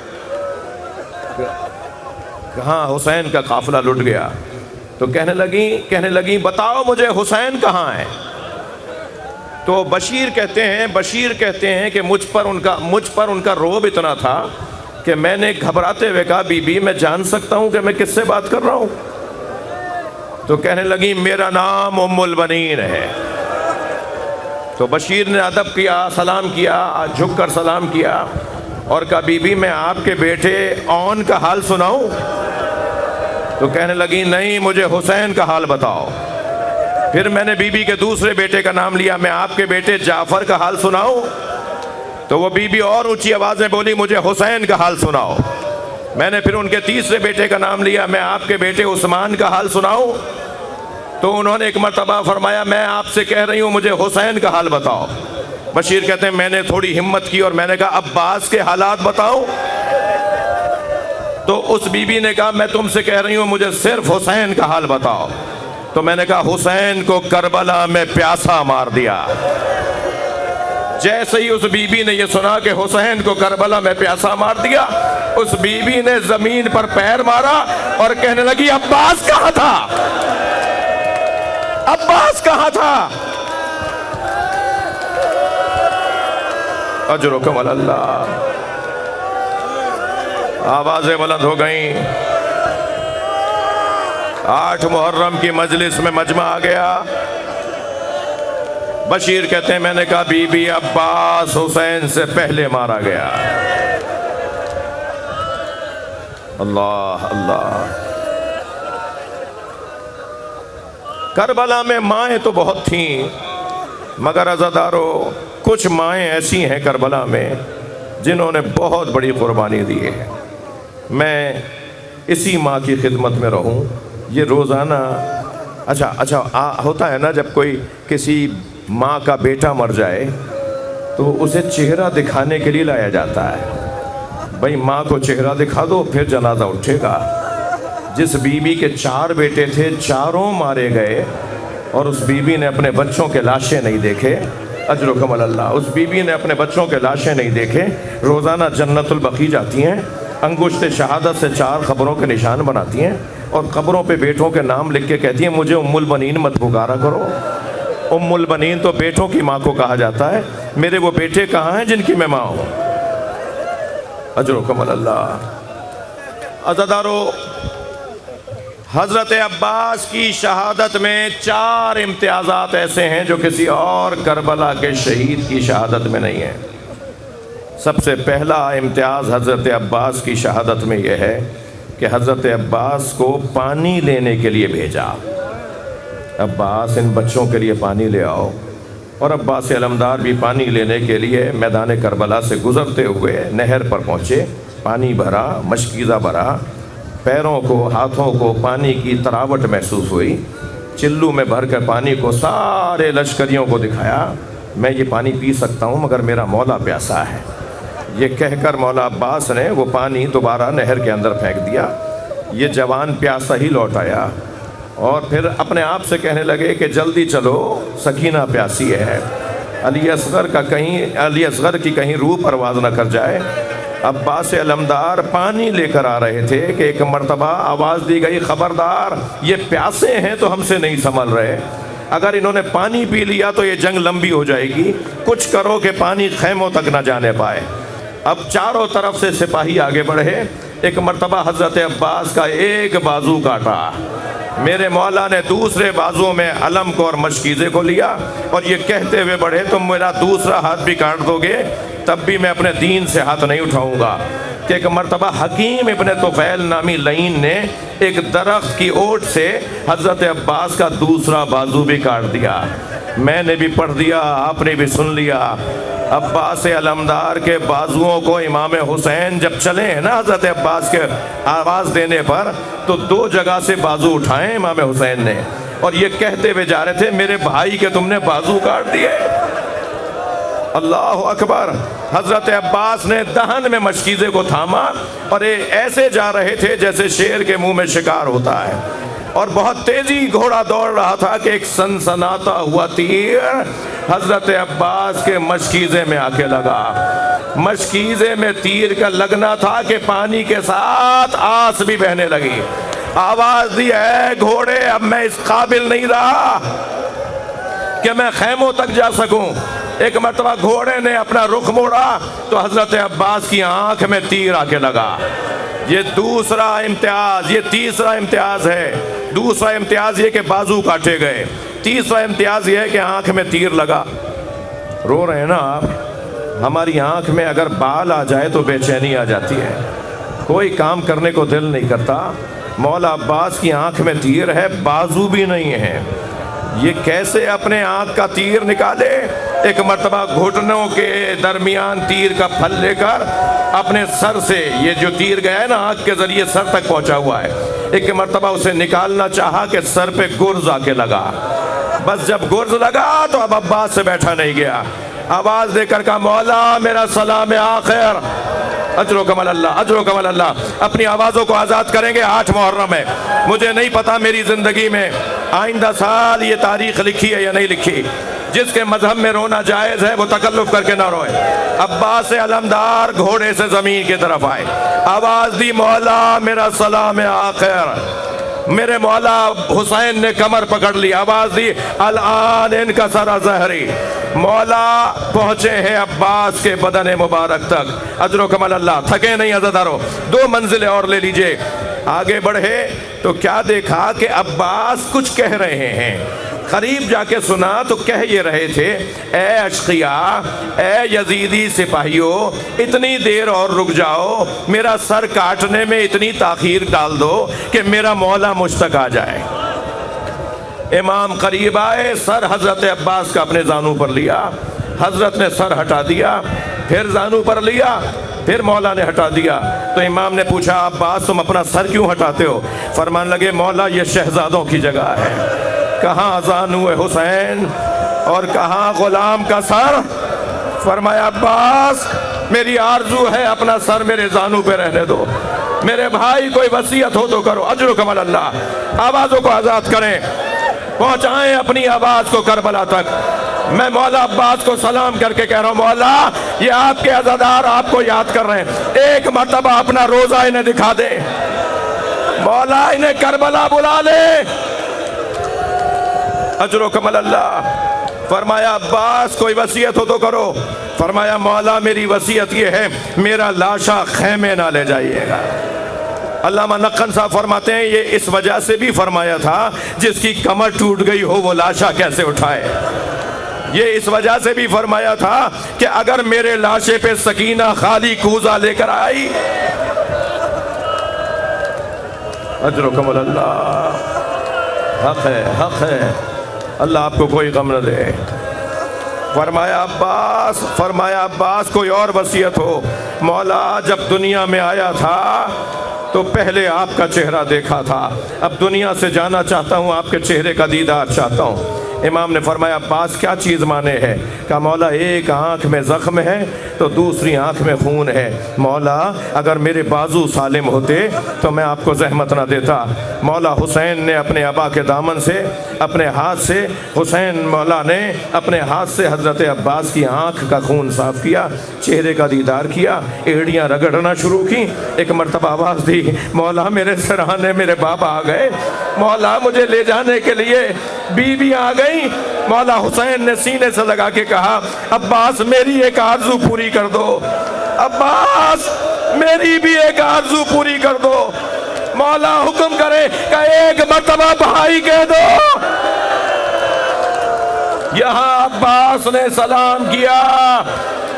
کہاں حسین کا قافلہ لٹ گیا؟ تو کہنے لگی بتاؤ مجھے حسین کہاں ہے؟ تو بشیر کہتے ہیں کہ مجھ پر ان کا رعب اتنا تھا کہ میں نے گھبراتے ہوئے کہا بی بی میں جان سکتا ہوں کہ میں کس سے بات کر رہا ہوں؟ تو کہنے لگی میرا نام ام البنین ہے۔ تو بشیر نے ادب کیا، سلام کیا، جھک کر سلام کیا اور کہا بی بی میں آپ کے بیٹے اون کا حال سناؤں؟ تو کہنے لگی نہیں، مجھے حسین کا حال بتاؤ۔ پھر میں نے بی بی کے دوسرے بیٹے کا نام لیا، میں آپ کے بیٹے جعفر کا حال سناؤں؟ تو وہ بی بی اور اونچی آواز میں بولی مجھے حسین کا حال سناؤ۔ میں نے پھر ان کے تیسرے بیٹے کا نام لیا، میں آپ کے بیٹے عثمان کا حال سناؤں؟ تو انہوں نے ایک مرتبہ فرمایا میں آپ سے کہہ رہی ہوں مجھے حسین کا حال بتاؤ۔ بشیر کہتے ہیں میں نے تھوڑی ہمت کی اور میں نے کہا عباس کے حالات بتاؤں؟ تو اس بی بی نے کہا میں تم سے کہہ رہی ہوں مجھے صرف حسین کا حال بتاؤ۔ تو میں نے کہا حسین کو کربلا میں پیاسا مار دیا۔ جیسے ہی اس بی بی نے یہ سنا کہ حسین کو کربلا میں پیاسا مار دیا، اس بی بی نے زمین پر پیر مارا اور کہنے لگی عباس کہاں تھا؟ عباس کہاں تھا؟ اجرکم علی اللہ۔ آوازیں بلند ہو گئیں۔ 8 محرم کی مجلس میں مجمع آ گیا۔ بشیر کہتے ہیں میں نے کہا بی بی عباس حسین سے پہلے مارا گیا۔ اللہ اللہ۔ کربلا میں مائیں تو بہت تھیں، مگر عزادارو کچھ مائیں ایسی ہیں کربلا میں جنہوں نے بہت بڑی قربانی دی ہے۔ میں اسی ماں کی خدمت میں رہوں۔ یہ روزانہ ہوتا ہے نا، جب کوئی کسی ماں کا بیٹا مر جائے تو اسے چہرہ دکھانے کے لیے لایا جاتا ہے۔ بھائی ماں کو چہرہ دکھا دو پھر جنازہ اٹھے گا۔ جس بی بی کے 4 بیٹے تھے، چاروں مارے گئے اور اس بی بی نے اپنے بچوں کے لاشیں نہیں دیکھے۔ اجرکم علی اللہ۔ اس بی بی نے اپنے بچوں کے لاشیں نہیں دیکھے۔ روزانہ جنت البقیع جاتی ہیں، انگشت شہادت سے 4 قبروں کے نشان بناتی ہیں اور قبروں پہ بیٹوں کے نام لکھ کے کہتی ہیں مجھے ام البنین مت پکارا کرو۔ ام البنین تو بیٹوں کی ماں کو کہا جاتا ہے۔ میرے وہ بیٹے کہاں ہیں جن کی میں ماں ہوں؟ اجرکم علی اللہ۔ عزادارو حضرت عباس کی شہادت میں 4 امتیازات ایسے ہیں جو کسی اور کربلا کے شہید کی شہادت میں نہیں ہیں۔ سب سے پہلا امتیاز حضرت عباس کی شہادت میں یہ ہے کہ حضرت عباس کو پانی لینے کے لیے بھیجا۔ عباس ان بچوں کے لیے پانی لے آؤ، اور عباس علمدار بھی پانی لینے کے لیے میدان کربلا سے گزرتے ہوئے نہر پر پہنچے۔ پانی بھرا، مشکیزہ بھرا، پیروں کو ہاتھوں کو پانی کی تراوٹ محسوس ہوئی۔ چلو میں بھر کر پانی کو سارے لشکریوں کو دکھایا، میں یہ پانی پی سکتا ہوں مگر میرا مولا پیاسا ہے۔ یہ کہہ کر مولا عباس نے وہ پانی دوبارہ نہر کے اندر پھینک دیا۔ یہ جوان پیاسا ہی لوٹ آیا اور پھر اپنے آپ سے کہنے لگے کہ جلدی چلو، سکینہ پیاسی ہے، علی اصغر کی کہیں روح پرواز نہ کر جائے۔ عباس علمدار پانی لے کر آ رہے تھے کہ ایک مرتبہ آواز دی گئی خبردار، یہ پیاسے ہیں تو ہم سے نہیں سنبھل رہے، اگر انہوں نے پانی پی لیا تو یہ جنگ لمبی ہو جائے گی، کچھ کرو کہ پانی خیموں تک نہ جانے پائے۔ اب چاروں طرف سے سپاہی آگے بڑھے۔ ایک مرتبہ حضرت عباس کا ایک بازو کاٹا، میرے مولا نے دوسرے بازو میں علم کو اور مشکیزے کو لیا اور یہ کہتے ہوئے بڑھے تم میرا دوسرا ہاتھ بھی کاٹ دو گے تب بھی میں اپنے دین سے ہاتھ نہیں اٹھاؤں گا۔ کہ ایک مرتبہ حکیم ابن طفیل نامی لعین نے ایک درخت کی اوٹ سے حضرت عباس کا دوسرا بازو بھی کاٹ دیا۔ میں نے بھی پڑھ دیا، آپ نے بھی سن لیا۔ عباس علمدار کے بازوؤں کو امام حسین جب چلے ہیں نا حضرت عباس کے آواز دینے پر، تو 2 جگہ سے بازو اٹھائے امام حسین نے اور یہ کہتے ہوئے جا رہے تھے میرے بھائی کے تم نے بازو کاٹ دیے۔ اللہ اکبر۔ حضرت عباس نے دہن میں مشکیزے کو تھاما اور ایسے جا رہے تھے جیسے شیر کے منہ میں شکار ہوتا ہے، اور بہت تیزی گھوڑا دوڑ رہا تھا کہ ایک سنسناتا ہوا تیر حضرت عباس کے مشکیزے میں آ کے لگا۔ مشکیزے میں تیر کا لگنا تھا کہ پانی کے ساتھ آس بھی بہنے لگی۔ آواز دی ہے گھوڑے اب میں اس قابل نہیں رہا کہ میں خیموں تک جا سکوں۔ ایک مرتبہ گھوڑے نے اپنا رخ موڑا تو حضرت عباس کی آنکھ میں تیر آ کے لگا۔ یہ دوسرا امتیاز، یہ تیسرا امتیاز ہے۔ دوسرا امتیاز یہ کہ بازو کاٹے گئے، تیسرا امتیاز یہ ہے کہ آنکھ میں تیر لگا۔ رو رہے ہیں نا آپ؟ ہماری آنکھ میں اگر بال آ جائے تو بے چینی آ جاتی ہے، کوئی کام کرنے کو دل نہیں کرتا۔ مولا عباس کی آنکھ میں تیر ہے، بازو بھی نہیں ہے، یہ کیسے اپنے آنکھ کا تیر نکالے؟ ایک مرتبہ گھٹنوں کے درمیان تیر کا پھل لے کر اپنے سر سے، یہ جو تیر گیا ہے نا آنکھ کے ذریعے سر تک پہنچا ہوا ہے، ایک مرتبہ اسے نکالنا چاہا کہ سر پہ گرز آ کے لگا۔ بس جب گرز لگا تو اب عباس سے بیٹھا نہیں گیا، آواز دے کر کہا مولا میرا سلام آخر، اجر و کمال اللہ، اجر و کمال اللہ۔ اپنی آوازوں کو آزاد کریں گے 8 محرم ہے۔ مجھے نہیں پتا میری زندگی میں آئندہ سال یہ تاریخ لکھی ہے یا نہیں لکھی۔ جس کے مذہب میں رونا جائز ہے وہ تکلف کر کے نہ روئے۔ عباس علمدار گھوڑے سے زمین کی طرف آئے، آواز دی مولا میرا سلام آخر۔ میرے مولا حسین نے کمر پکڑ لی، آواز دی الان انکسر ظہری۔ مولا پہنچے ہیں عباس کے بدن مبارک تک، اجر و کمال اللہ۔ تھکے نہیں عزادارو، 2 منزلیں اور لے لیجئے۔ آگے بڑھے تو کیا دیکھا کہ عباس کچھ کہہ رہے ہیں۔ قریب جا کے سنا تو کہہ یہ رہے تھے اے اشقیاء، اے یزیدی سپاہیوں، اتنی دیر اور رک جاؤ، میرا سر کاٹنے میں اتنی تاخیر ڈال دو کہ میرا مولا مجھ تک آ جائے۔ امام قریب آئے، سر حضرت عباس کا اپنے زانو پر لیا، حضرت نے سر ہٹا دیا، پھر زانو پر لیا، پھر مولا نے ہٹا دیا۔ تو امام نے پوچھا عباس تم اپنا سر کیوں ہٹاتے ہو؟ فرمان لگے مولا یہ شہزادوں کی جگہ ہے، کہاں زانو حسین اور کہاں غلام کا سر؟ فرمایا عباس میری آرزو ہے اپنا سر میرے زانو پہ رہنے دو، میرے بھائی کوئی وصیت ہو تو کرو، اجر و کمال اللہ۔ آوازوں کو آزاد کریں، پہنچائیں اپنی آواز کو کربلا تک۔ میں مولا عباس کو سلام کر کے کہہ رہا ہوں مولا یہ آپ کے عزادار آپ کو یاد کر رہے ہیں، ایک مرتبہ اپنا روزہ انہیں دکھا دے، مولا انہیں کربلا بلا لے، اجر و کمال اللہ۔ فرمایا عباس کوئی وصیت ہو تو کرو۔ فرمایا مولا میری وصیت یہ ہے میرا لاشا خیمے نہ لے جائیے گا۔ علامہ نقن صاحب فرماتے ہیں یہ اس وجہ سے بھی فرمایا تھا جس کی کمر ٹوٹ گئی ہو وہ لاشا کیسے اٹھائے۔ یہ اس وجہ سے بھی فرمایا تھا کہ اگر میرے لاشے پہ سکینہ خالی کوزہ لے کر آئی، اجر و کمال اللہ، حق ہے، حق ہے، اللہ آپ کو کوئی غم نہ دے۔ فرمایا عباس کوئی اور وصیت ہو؟ مولا جب دنیا میں آیا تھا تو پہلے آپ کا چہرہ دیکھا تھا، اب دنیا سے جانا چاہتا ہوں، آپ کے چہرے کا دیدار چاہتا ہوں۔ امام نے فرمایا عباس کیا چیز مانے ہے؟ کہا مولا ایک آنکھ میں زخم ہے تو دوسری آنکھ میں خون ہے، مولا اگر میرے بازو سالم ہوتے تو میں آپ کو زحمت نہ دیتا۔ مولا حسین نے اپنے ابا کے دامن سے اپنے ہاتھ سے، حسین مولا نے اپنے ہاتھ سے حضرت عباس کی آنکھ کا خون صاف کیا، چہرے کا دیدار کیا، ایڑیاں رگڑنا شروع کی۔ ایک مرتبہ آواز دی مولا میرے سرہانے میرے باپ آ گئے، مولا مجھے لے جانے کے لیے بیویاں آ گئیں۔ مولا حسین نے سینے سے لگا کے کہا عباس میری ایک آرزو پوری کر دو، عباس میری بھی ایک آرزو پوری کر دو۔ مولا حکم کرے کہ ایک مرتبہ بھائی کہہ دو۔ یہاں عباس نے سلام کیا،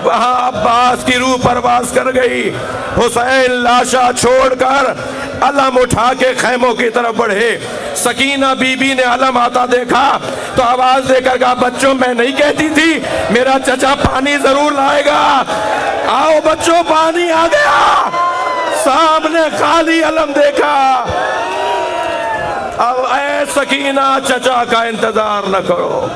وہاں عباس کی روح پرواز کر گئی۔ حسین لاشا چھوڑ کر علم اٹھا کے خیموں کی طرف بڑھے۔ سکینہ بی بی نے علم آتا دیکھا تو آواز دے کر کہا بچوں میں نہیں کہتی تھی میرا چچا پانی ضرور لائے گا، آؤ بچوں پانی آ گیا۔ سامنے خالی علم دیکھا، اب اے سکینہ چچا کا انتظار نہ کرو،